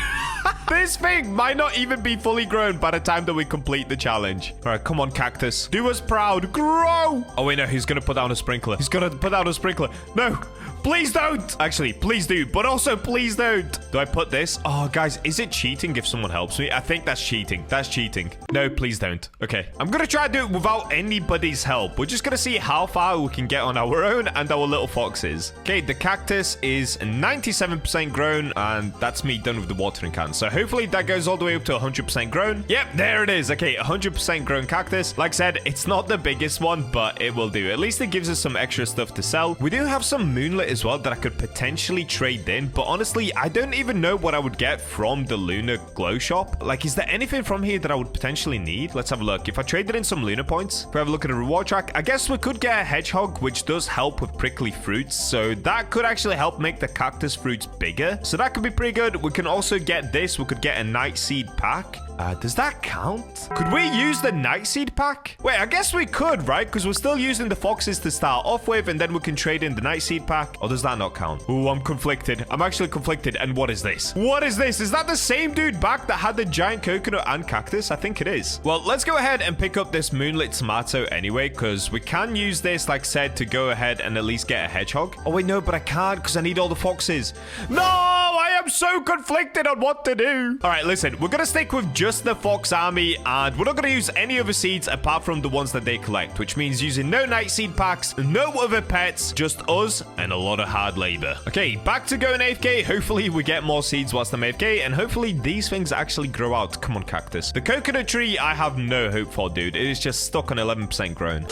This thing might not even be fully grown by the time that we complete the challenge. All right, come on, cactus. Do us proud. Grow! Oh, wait, no, he's going to put down a sprinkler. He's going to put down a sprinkler. No. Please don't. Actually, please do. But also, please don't. Do I put this? Oh, guys, is it cheating if someone helps me? I think that's cheating. That's cheating. No, please don't. Okay. I'm going to try to do it without anybody's help. We're just going to see how far we can get on our own and our little foxes. Okay, the cactus is 97% grown, and that's me done with the watering can. So hopefully that goes all the way up to 100% grown. Yep, there it is. Okay, 100% grown cactus. Like I said, it's not the biggest one, but it will do. At least it gives us some extra stuff to sell. We do have some moonlit as well that I could potentially trade in, but honestly, I don't even know what I would get from the lunar glow shop. Like, is there anything from here that I would potentially need? Let's have a look. If I traded in some lunar points, if we have a look at the reward track, I guess we could get a hedgehog, which does help with prickly fruits, so that could actually help make the cactus fruits bigger, so that could be pretty good. We can also get this. We could get a night seed pack. Does that count? Could we use the night seed pack? Wait, I guess we could, right? Because we're still using the foxes to start off with, and then we can trade in the night seed pack. Or does that not count? Ooh, I'm conflicted. I'm actually conflicted. And what is this? What is this? Is that the same dude back that had the giant coconut and cactus? I think it is. Well, let's go ahead and pick up this moonlit tomato anyway, because we can use this, like I said, to go ahead and at least get a hedgehog. Oh, wait, no, but I can't because I need all the foxes. No, I am so conflicted on what to do. All right, listen, we're going to stick with just the fox army, and we're not going to use any other seeds apart from the ones that they collect, which means using no night seed packs, no other pets, just us and a lot of hard labor. Okay, back to going AFK. Hopefully we get more seeds whilst I'm AFK, and hopefully these things actually grow out. Come on, cactus. The coconut tree, I have no hope for, dude. It is just stuck on 11% grown.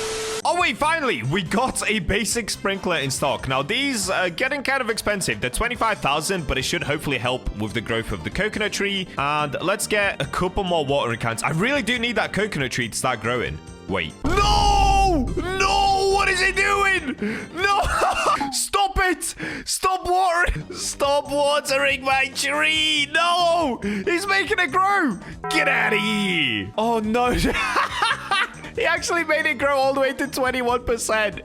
Oh, wait, finally, we got a basic sprinkler in stock. Now, these are getting kind of expensive. They're 25,000, but it should hopefully help with the growth of the coconut tree. And let's get a couple more watering cans. I really do need that coconut tree to start growing. Wait. No! No! What is he doing? No! Stop it! Stop watering! Stop watering my tree! No! He's making it grow! Get out of here! Oh, no. He actually made it grow all the way to 21%.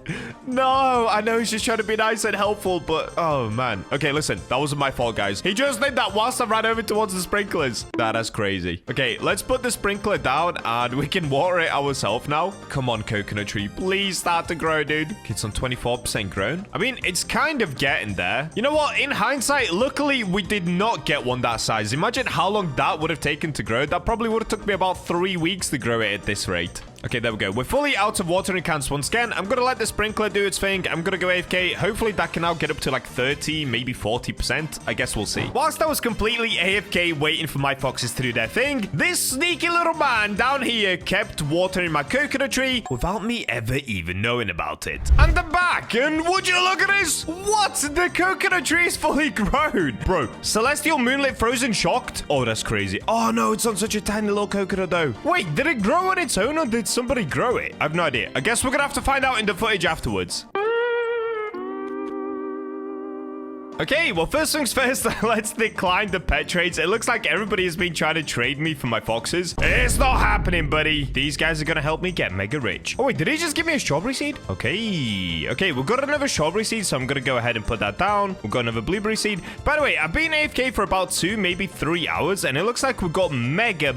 No, I know he's just trying to be nice and helpful, but oh, man. Okay, listen, that wasn't my fault, guys. He just did that whilst I ran over towards the sprinklers. That's crazy. Okay, let's put the sprinkler down and we can water it ourselves now. Come on, coconut tree. Please start to grow, dude. It's on 24% grown. I mean, it's kind of getting there. You know what? In hindsight, luckily, we did not get one that size. Imagine how long that would have taken to grow. That probably would have took me about 3 weeks to grow it at this rate. Okay, there we go. We're fully out of watering cans once again. I'm going to let the sprinkler do its thing. I'm going to go AFK. Hopefully, that can now get up to like 30, maybe 40%. I guess we'll see. Whilst I was completely AFK waiting for my foxes to do their thing, this sneaky little man down here kept watering my coconut tree without me ever even knowing about it. And I'm back, and would you look at this? What? The coconut tree is fully grown. Bro, Celestial Moonlit Frozen Shocked? Oh, that's crazy. Oh, no, it's on such a tiny little coconut, though. Wait, did it grow on its own, or did somebody grow it? I have no idea. I guess we're gonna have to find out in the footage afterwards. Okay, well, first things first, let's decline the pet trades. It looks like everybody has been trying to trade me for my foxes. It's not happening, buddy. These guys are going to help me get mega rich. Oh, wait, did he just give me a strawberry seed? Okay, we've got another strawberry seed, so I'm going to go ahead and put that down. We've got another blueberry seed. By the way, I've been AFK for about 2, maybe 3 hours, and it looks like we've got mega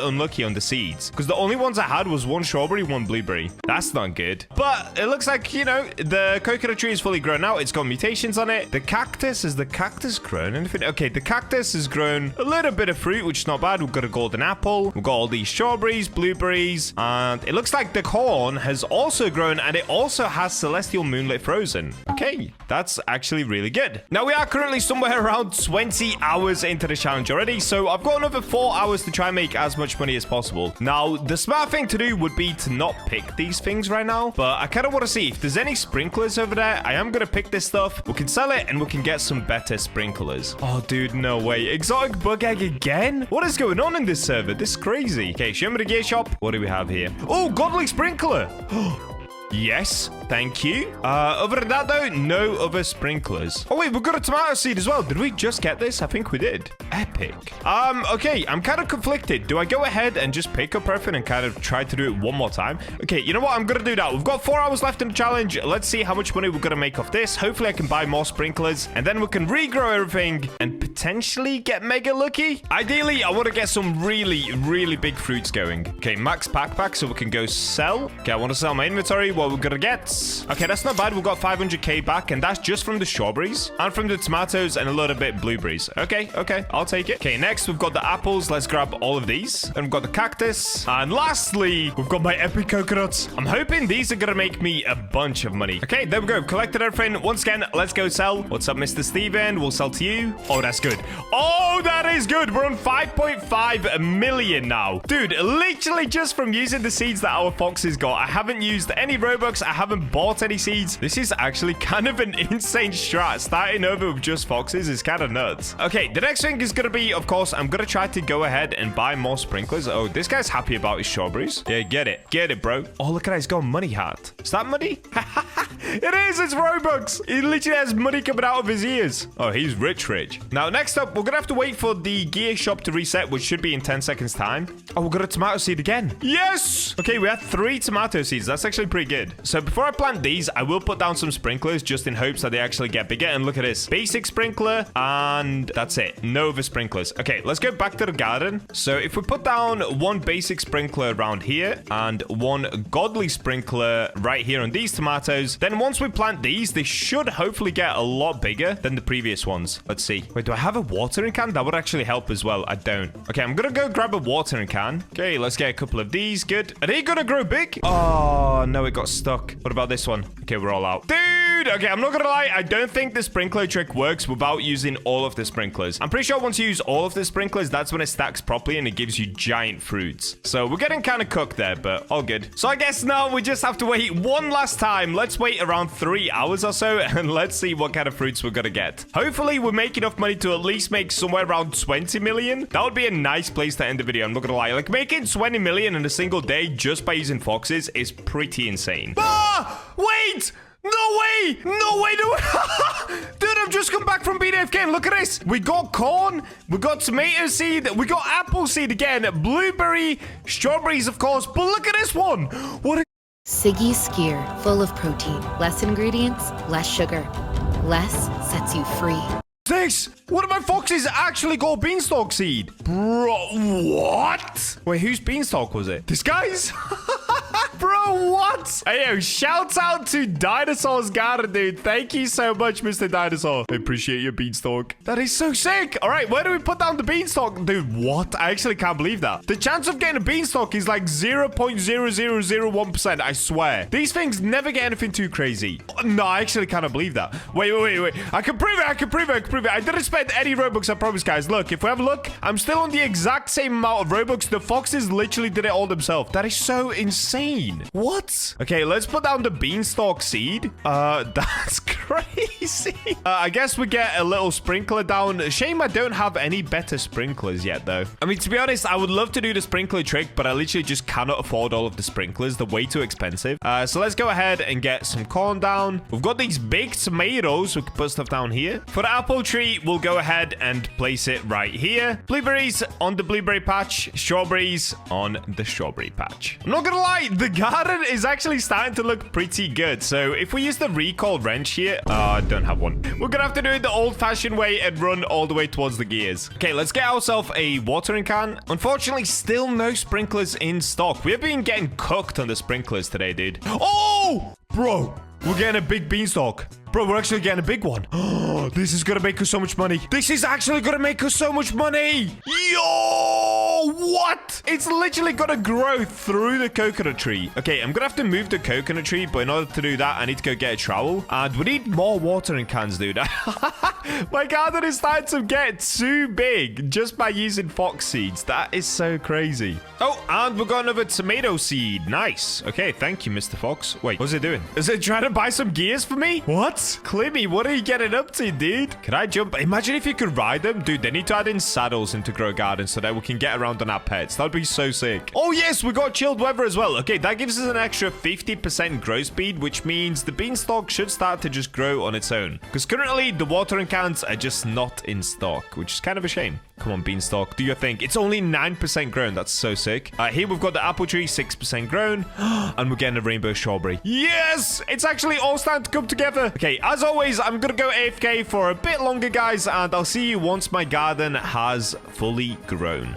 unlucky on the seeds, because the only ones I had was 1 strawberry, 1 blueberry. That's not good. But it looks like, you know, the coconut tree is fully grown out. It's got mutations on it. The cactus cactus? Has the cactus grown anything? Okay, the cactus has grown a little bit of fruit, which is not bad. We've got a golden apple. We've got all these strawberries, blueberries, and it looks like the corn has also grown, and it also has celestial moonlit frozen. Okay, that's actually really good. Now, we are currently somewhere around 20 hours into the challenge already, so I've got another 4 hours to try and make as much money as possible. Now, the smart thing to do would be to not pick these things right now, but I kind of want to see if there's any sprinklers over there. I am going to pick this stuff. We can sell it, and we can get some better sprinklers. Oh, dude, no way. Exotic bug egg again? What is going on in this server? This is crazy. Okay, show me the gear shop. What do we have here? Oh, godly sprinkler. Yes, thank you. Other than that, though, no other sprinklers. Oh, wait, we've got a tomato seed as well. Did we just get this? I think we did. Epic. Okay, I'm kind of conflicted. Do I go ahead and just pick up everything and kind of try to do it one more time? Okay, you know what? I'm going to do that. We've got 4 hours left in the challenge. Let's see how much money we're going to make off this. Hopefully, I can buy more sprinklers, and then we can regrow everything and potentially get mega lucky. Ideally, I want to get some really, really big fruits going. Okay, max pack so we can go sell. Okay, I want to sell my inventory. What we're gonna get. Okay, that's not bad. We've got 500k back, and that's just from the strawberries and from the tomatoes and a little bit blueberries. Okay, I'll take it. Okay, next we've got the apples. Let's grab all of these. And we've got the cactus. And lastly, we've got my epic coconuts. I'm hoping these are gonna make me a bunch of money. Okay, there we go. Collected everything. Once again, let's go sell. What's up, Mr. Steven? We'll sell to you. Oh, that's good. Oh, that is good. We're on 5.5 million now. Dude, literally just from using the seeds that our foxes got. I haven't used any Robux. I haven't bought any seeds. This is actually kind of an insane strat. Starting over with just foxes is kind of nuts. Okay, the next thing is going to be, of course, I'm going to try to go ahead and buy more sprinklers. Oh, this guy's happy about his strawberries. Yeah, get it. Get it, bro. Oh, look at that. He's got a money hat. Is that money? It is. It's Robux. He literally has money coming out of his ears. Oh, he's rich. Now, next up, we're going to have to wait for the gear shop to reset, which should be in 10 seconds time. Oh, we've got a tomato seed again. Yes. Okay, we have 3 tomato seeds. That's actually pretty good. So before I plant these, I will put down some sprinklers just in hopes that they actually get bigger. And look at this. Basic sprinkler, and that's it. No other sprinklers. Okay, let's go back to the garden. So if we put down 1 basic sprinkler around here and 1 godly sprinkler right here on these tomatoes, then once we plant these, they should hopefully get a lot bigger than the previous ones. Let's see. Wait, do I have a watering can? That would actually help as well. I don't. Okay, I'm gonna go grab a watering can. Okay, let's get a couple of these. Good. Are they gonna grow big? Oh, no, it got stuck. What about this one? Okay, we're all out. Dude, okay, I'm not gonna lie. I don't think the sprinkler trick works without using all of the sprinklers. I'm pretty sure once you use all of the sprinklers, that's when it stacks properly and it gives you giant fruits. So we're getting kind of cooked there, but all good. So I guess now we just have to wait one last time. Let's wait around 3 hours or so, and let's see what kind of fruits we're gonna get. Hopefully, we make enough money to at least make somewhere around 20 million. That would be a nice place to end the video. I'm not gonna lie. Like, making 20 million in a single day just by using foxes is pretty insane. Ah! Wait! No way! No way! No way! Dude, I've just come back from being AFK and look at this. We got corn, we got tomato seed, we got apple seed again, blueberry, strawberries, of course. But look at this one. What? Siggy Skyr, full of protein, less ingredients, less sugar. Less sets you free. This? One of my foxes actually got beanstalk seed. Bro, what? Wait, whose beanstalk was it? This guy's? Bro, what? Hey, yo, shout out to Dinosaur's Garden, dude. Thank you so much, Mr. Dinosaur. I appreciate your beanstalk. That is so sick. All right, where do we put down the beanstalk? Dude, what? I actually can't believe that. The chance of getting a beanstalk is like 0.0001%, I swear. These things never get anything too crazy. No, I actually cannot believe that. Wait. I can prove it. I didn't spend any Robux, I promise, guys. Look, if we have a look, I'm still on the exact same amount of Robux. The foxes literally did it all themselves. That is so insane. What? Okay, let's put down the beanstalk seed. That's crazy. I guess we get a little sprinkler down. Shame I don't have any better sprinklers yet, though. I mean, to be honest, I would love to do the sprinkler trick, but I literally just cannot afford all of the sprinklers. They're way too expensive. So let's go ahead and get some corn down. We've got these big tomatoes. We can put stuff down here. For the apple tree, we'll go ahead and place it right here. Blueberries on the blueberry patch. Strawberries on the strawberry patch. I'm not gonna lie, the garden is actually starting to look pretty good. So if we use the recall wrench here, I don't have one. We're gonna have to do it the old-fashioned way and run all the way towards the gears. Okay, let's get ourselves a watering can. Unfortunately, still no sprinklers in stock. We've been getting cooked on the sprinklers today, dude. Oh, bro. We're getting a big beanstalk. Bro, we're actually getting a big one. Oh, this is gonna make us so much money. This is actually gonna make us so much money. Yo, what? It's literally gonna grow through the coconut tree. Okay, I'm gonna have to move the coconut tree, but in order to do that, I need to go get a trowel. And we need more watering cans, dude. My garden is starting to get too big just by using fox seeds. That is so crazy. Oh, and we've got another tomato seed. Nice. Okay, thank you, Mr. Fox. Wait, what's it doing? Is it trying to buy some gears for me? What? Climmy, what are you getting up to, dude? Can I jump? Imagine if you could ride them. Dude, they need to add in saddles into Grow Garden so that we can get around on our pets. That'd be so sick. Oh, yes, we got chilled weather as well. Okay, that gives us an extra 50% grow speed, which means the beanstalk should start to just grow on its own. Because currently, the watering cans are just not in stock, which is kind of a shame. Come on, beanstalk, do your thing. It's only 9% grown. That's so sick. Here we've got the apple tree, 6% grown. And we're getting a rainbow strawberry. Yes! It's actually all starting to come together. Okay, as always, I'm gonna go AFK for a bit longer, guys. And I'll see you once my garden has fully grown.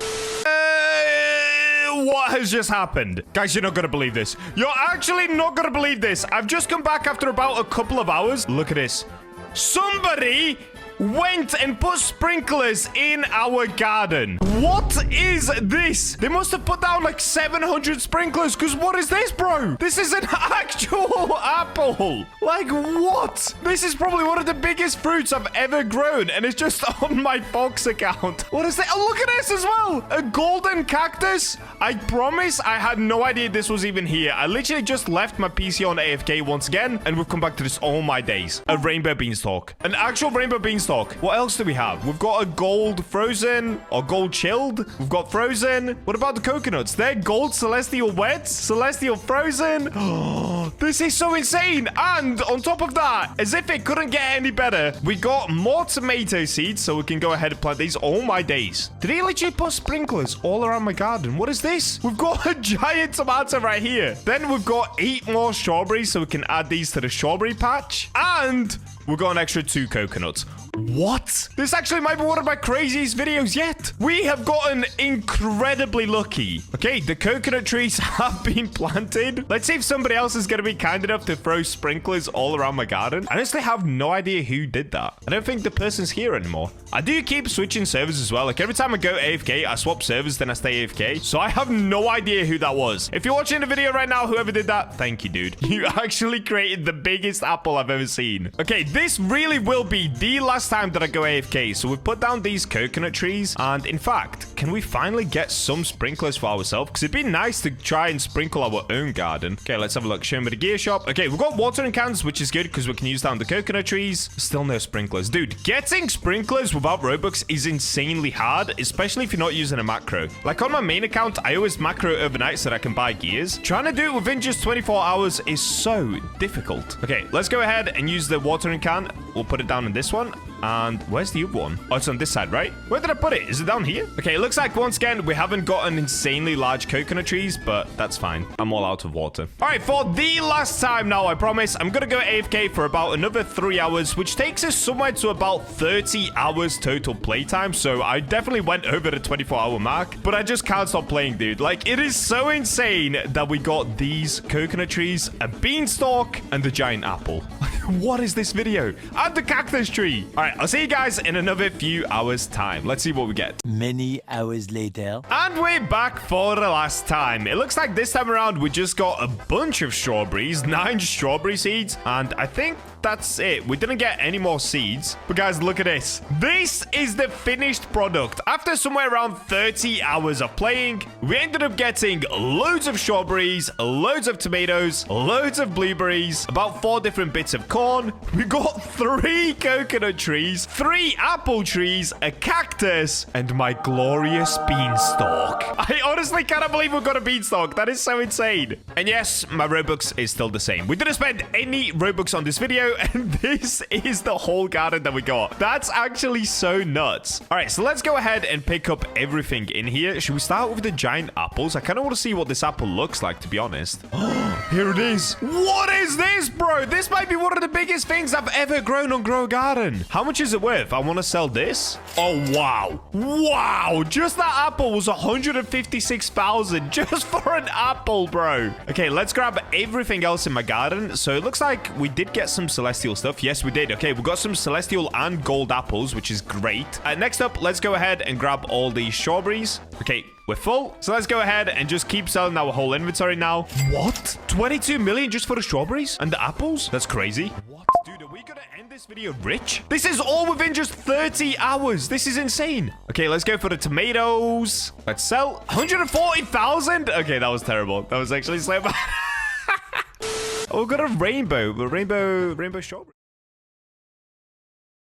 What has just happened? Guys, you're not gonna believe this. You're actually not gonna believe this. I've just come back after about a couple of hours. Look at this. Somebody went and put sprinklers in our garden. What is this? They must have put down like 700 sprinklers, because what is this, bro? This is an actual apple. Like, what? This is probably one of the biggest fruits I've ever grown, and it's just on my Fox account. What is that? Oh, look at this as well. A golden cactus. I promise I had no idea this was even here. I literally just left my PC on AFK once again, and we've come back to this all my days. A rainbow beanstalk. An actual rainbow beanstalk. What else do we have? We've got a gold frozen or gold chilled. We've got frozen. What about the coconuts? They're gold celestial wet, celestial frozen. Oh, this is so insane. And on top of that, as if it couldn't get any better, we got more tomato seeds, so we can go ahead and plant these all my days. Did he literally put sprinklers all around my garden? What is this? We've got a giant tomato right here. Then we've got 8 more strawberries, so we can add these to the strawberry patch. And we've got an extra 2 coconuts. What? This actually might be one of my craziest videos yet. We have gotten incredibly lucky. Okay, the coconut trees have been planted. Let's see if somebody else is going to be kind enough to throw sprinklers all around my garden. I honestly have no idea who did that. I don't think the person's here anymore. I do keep switching servers as well. Like every time I go AFK, I swap servers, then I stay AFK. So I have no idea who that was. If you're watching the video right now, whoever did that, thank you, dude. You actually created the biggest apple I've ever seen. Okay, this really will be the last time that I go AFK. So we've put down these coconut trees, and in fact, can we finally get some sprinklers for ourselves? Because it'd be nice to try and sprinkle our own garden. Okay, let's have a look. Show me the gear shop. Okay, we've got watering cans, which is good because we can use down the coconut trees. Still no sprinklers. Dude, getting sprinklers without Robux is insanely hard, especially if you're not using a macro. Like on my main account, I always macro overnight so that I can buy gears. Trying to do it within just 24 hours is so difficult. Okay, let's go ahead and use the watering can. We'll put it down in this one. And where's the other one? Oh, it's on this side, right? Where did I put it? Is it down here? Okay, it looks like once again, we haven't gotten insanely large coconut trees, but that's fine. I'm all out of water. All right, for the last time now, I promise, I'm going to go AFK for about another 3 hours, which takes us somewhere to about 30 hours total playtime. So I definitely went over the 24-hour mark, but I just can't stop playing, dude. Like, it is so insane that we got these coconut trees, a beanstalk, and the giant apple. What is this video? And the cactus tree. All right, I'll see you guys in another few hours time. Let's see what we get. Many hours later. And we're back for the last time. It looks like this time around, we just got a bunch of strawberries, 9 strawberry seeds. And I think that's it. We didn't get any more seeds. But guys, look at this. This is the finished product. After somewhere around 30 hours of playing, we ended up getting loads of strawberries, loads of tomatoes, loads of blueberries, about 4 different bits of corn. We got 3 coconut trees, 3 apple trees, a cactus, and my glorious beanstalk. I honestly cannot believe we got a beanstalk. That is so insane. And yes, my Robux is still the same. We didn't spend any Robux on this video, and this is the whole garden that we got. That's actually so nuts. All right, so let's go ahead and pick up everything in here. Should we start with the giant apples? I kind of want to see what this apple looks like, to be honest. Here it is. What is this, bro? This might be one of the biggest things I've ever grown on Grow Garden. How much is it worth? I want to sell this. Oh, wow. Wow. Just that apple was 156,000 just for an apple, bro. Okay, let's grab everything else in my garden. So it looks like we did get some celestial stuff? Yes, we did. Okay, we got some celestial and gold apples, which is great. Next up, let's go ahead and grab all these strawberries. Okay, we're full. So let's go ahead and just keep selling our whole inventory now. What? 22 million just for the strawberries and the apples? That's crazy. What? Dude, are we gonna end this video rich? This is all within just 30 hours. This is insane. Okay, let's go for the tomatoes. Let's sell 140,000. Okay, that was terrible. That was actually so bad. Oh, we got a rainbow strawberry.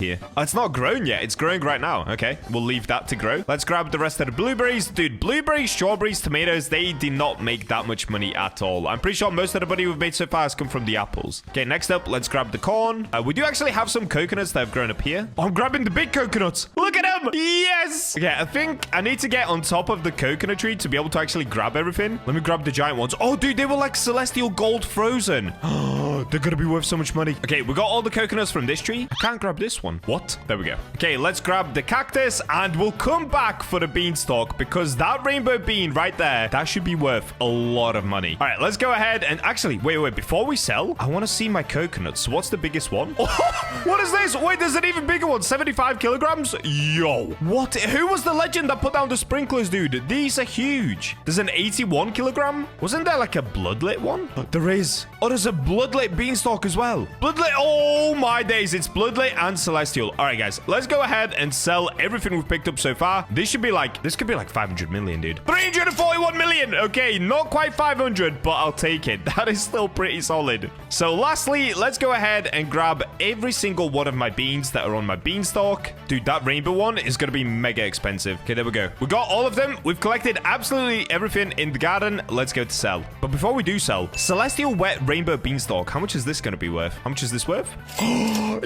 Here. Oh, it's not grown yet. It's growing right now. Okay, we'll leave that to grow. Let's grab the rest of the blueberries. Dude, blueberries, strawberries, tomatoes, they did not make that much money at all. I'm pretty sure most of the money we've made so far has come from the apples. Okay, next up, let's grab the corn. We do actually have some coconuts that have grown up here. Oh, I'm grabbing the big coconuts. Look at them. Yes. Okay, I think I need to get on top of the coconut tree to be able to actually grab everything. Let me grab the giant ones. Oh, dude, they were like celestial gold frozen. Oh, they're gonna be worth so much money. Okay, we got all the coconuts from this tree. I can't grab this one. What? There we go. Okay, let's grab the cactus and we'll come back for the beanstalk because that rainbow bean right there, that should be worth a lot of money. All right, let's go ahead and actually, wait. Before we sell, I want to see my coconuts. What's the biggest one? Oh, what is this? Wait, there's an even bigger one. 75 kilograms? Yo. What? Who was the legend that put down the sprinklers, dude? These are huge. There's an 81 kilogram. Wasn't there like a bloodlit one? There is. Oh, there's a bloodlit beanstalk as well. Bloodlit. Oh my days. It's bloodlit and celestial. All right, guys, let's go ahead and sell everything we've picked up so far. This could be like 500 million, dude. 341 million. Okay, not quite 500, but I'll take it. That is still pretty solid. So lastly, let's go ahead and grab every single one of my beans that are on my beanstalk. Dude, that rainbow one is going to be mega expensive. Okay, there we go. We got all of them. We've collected absolutely everything in the garden. Let's go to sell. But before we do sell, celestial wet rainbow beanstalk. How much is this going to be worth? How much is this worth? Yo!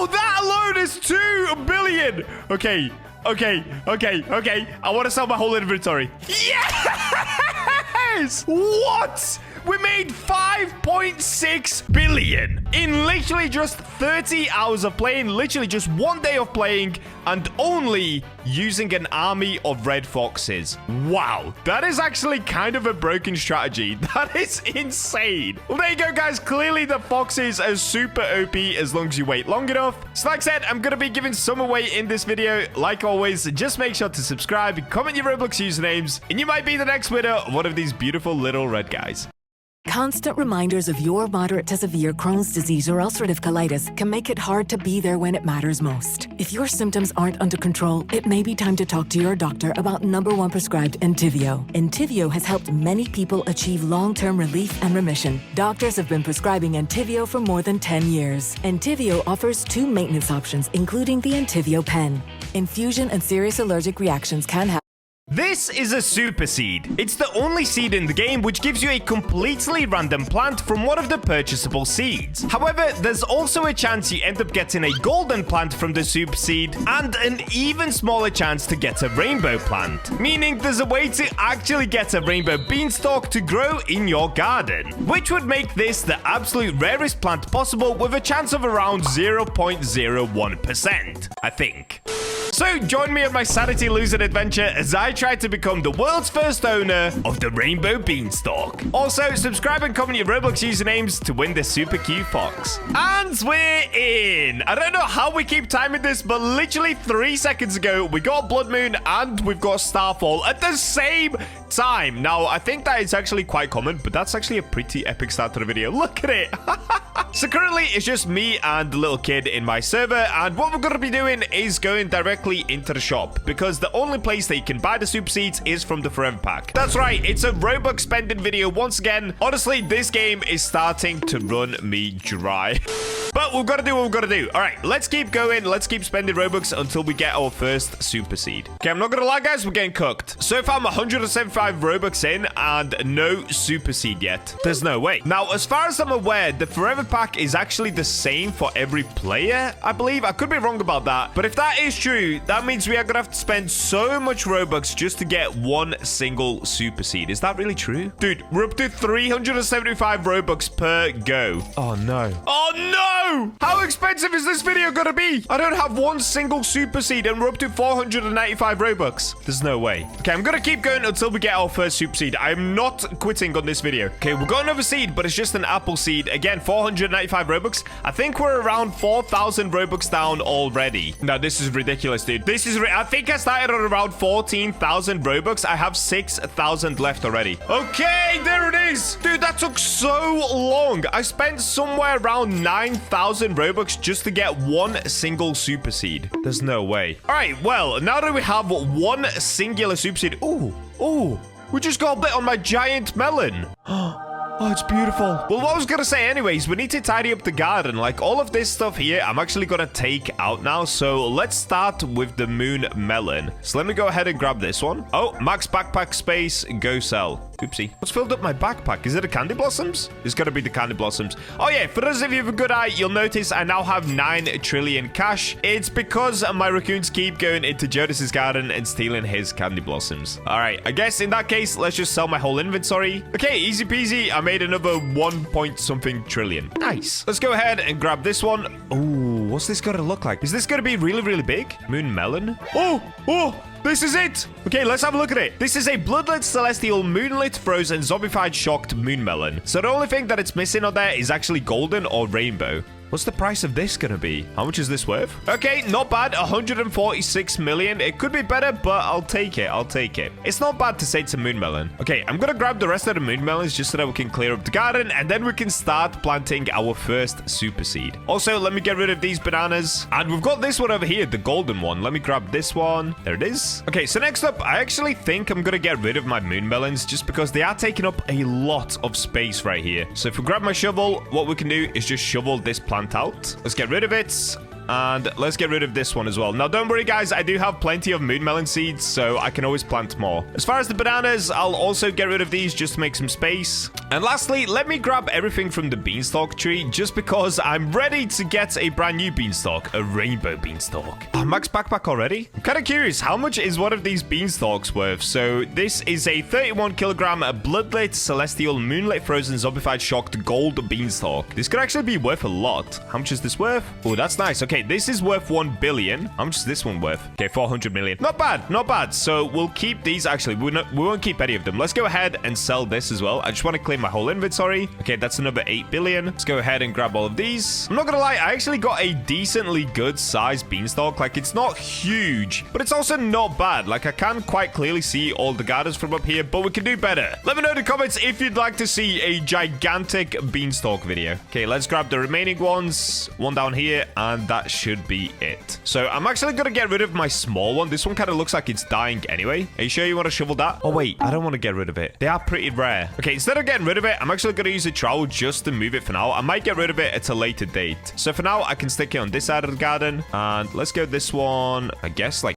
That alone is 2 billion. Okay. I want to sell my whole inventory. Yes! What? We made 5.6 billion in literally just 30 hours of playing, literally just 1 day of playing, and only using an army of red foxes. Wow, that is actually kind of a broken strategy. That is insane. Well, there you go, guys. Clearly, the foxes are super OP as long as you wait long enough. So like I said, I'm going to be giving some away in this video. Like always, just make sure to subscribe, comment your Roblox usernames, and you might be the next winner of one of these beautiful little red guys. Constant reminders of your moderate to severe Crohn's disease or ulcerative colitis can make it hard to be there when it matters most. If your symptoms aren't under control, it may be time to talk to your doctor about #1 prescribed Entyvio. Entyvio has helped many people achieve long-term relief and remission. Doctors have been prescribing Entyvio for more than 10 years. Entyvio offers 2 maintenance options, including the Entyvio pen. Infusion and serious allergic reactions can happen. This is a super seed. It's the only seed in the game which gives you a completely random plant from one of the purchasable seeds. However, there's also a chance you end up getting a golden plant from the super seed and an even smaller chance to get a rainbow plant. Meaning there's a way to actually get a rainbow beanstalk to grow in your garden, which would make this the absolute rarest plant possible with a chance of around 0.01%, I think. So join me on my sanity losing adventure as I try to become the world's first owner of the rainbow beanstalk. Also, subscribe and comment your Roblox usernames to win this super cute fox. And we're in. I don't know how we keep timing this, but literally 3 seconds ago, we got Blood Moon and we've got Starfall at the same time. Now, I think that is actually quite common, but that's actually a pretty epic start to the video. Look at it. So currently, it's just me and the little kid in my server, and what we're going to be doing is going directly into the shop, because the only place that you can buy the super seeds is from the Forever Pack. That's right, it's a Robux spending video once again. Honestly, this game is starting to run me dry. But we've got to do what we've got to do. All right, let's keep going. Let's keep spending Robux until we get our first super seed. Okay, I'm not going to lie, guys. We're getting cooked. So far, I'm 175 Robux in and no super seed yet. There's no way. Now, as far as I'm aware, the Forever Pack is actually the same for every player, I believe. I could be wrong about that. But if that is true, that means we are going to have to spend so much Robux just to get one single super seed. Is that really true? Dude, we're up to 375 Robux per go. Oh, no. Oh, no! no! How expensive is this video gonna be? I don't have one single super seed and we're up to 495 Robux. There's no way. Okay, I'm gonna keep going until we get our first super seed. I'm not quitting on this video. Okay, we've got another seed, but it's just an apple seed. Again, 495 Robux. I think we're around 4,000 Robux down already. Now, this is ridiculous, dude. I think I started at around 14,000 Robux. I have 6,000 left already. Okay, there it is. Dude, that took so long. I spent somewhere around 9,000 Robux just to get one single super seed. There's no way. All right, well, now that we have one singular super seed. Ooh, we just got a bit on my giant melon. Oh, it's beautiful. Well, what I was going to say anyways, we need to tidy up the garden. Like, all of this stuff here, I'm actually going to take out now. So let's start with the moon melon. So let me go ahead and grab this one. Oh, max backpack space, go sell. Oopsie. What's filled up my backpack? Is it the candy blossoms? It's got to be the candy blossoms. Oh, yeah. For those of you with a good eye, you'll notice I now have 9 trillion cash. It's because my raccoons keep going into Jonas's garden and stealing his candy blossoms. All right. I guess in that case, let's just sell my whole inventory. Okay, easy peasy. I made another 1 point something trillion. Nice. Let's go ahead and grab this one. Oh, what's this going to look like? Is this going to be really, really big? Moon melon? Oh, this is it. Okay, let's have a look at it. This is a bloodlit, celestial, moonlit, frozen, zombified, shocked moon melon. So the only thing that it's missing on there is actually golden or rainbow. What's the price of this gonna be? How much is this worth? Okay, not bad. 146 million. It could be better, but I'll take it. I'll take it. It's not bad to say it's a moon melon. Okay, I'm gonna grab the rest of the moon melons just so that we can clear up the garden, and then we can start planting our first super seed. Also, let me get rid of these bananas. And we've got this one over here, the golden one. Let me grab this one. There it is. Okay, so next up, I actually think I'm gonna get rid of my moon melons just because they are taking up a lot of space right here. So if we grab my shovel, what we can do is just shovel this plant out. Let's get rid of it. And let's get rid of this one as well. Now, don't worry, guys. I do have plenty of moon melon seeds, so I can always plant more. As far as the bananas, I'll also get rid of these just to make some space. And lastly, let me grab everything from the beanstalk tree just because I'm ready to get a brand new beanstalk, a rainbow beanstalk. Oh, max backpack already? I'm kind of curious. How much is one of these beanstalks worth? So this is a 31 kilogram bloodlit, celestial, moonlit, frozen, zombified, shocked gold beanstalk. This could actually be worth a lot. How much is this worth? Oh, that's nice. Okay, this is worth 1 billion. How much is this one worth? Okay, 400 million. Not bad, not bad. So we'll keep these. Actually, we won't keep any of them. Let's go ahead and sell this as well. I just want to clear my whole inventory. Okay, that's another 8 billion. Let's go ahead and grab all of these. I'm not gonna lie, I actually got a decently good sized beanstalk. Like, it's not huge, but it's also not bad. Like, I can quite clearly see all the gardens from up here, but we can do better. Let me know in the comments if you'd like to see a gigantic beanstalk video. Okay, let's grab the remaining ones. One down here, and that should be it. So I'm actually gonna get rid of my small one. This one kind of looks like it's dying anyway. Are you sure you want to shovel that? Oh wait, I don't want to get rid of it. They are pretty rare. Okay, instead of getting rid of it, I'm actually gonna use a trowel just to move it for now. I might get rid of it at a later date. So for now, I can stick it on this side of the garden, and let's go this one, I guess, like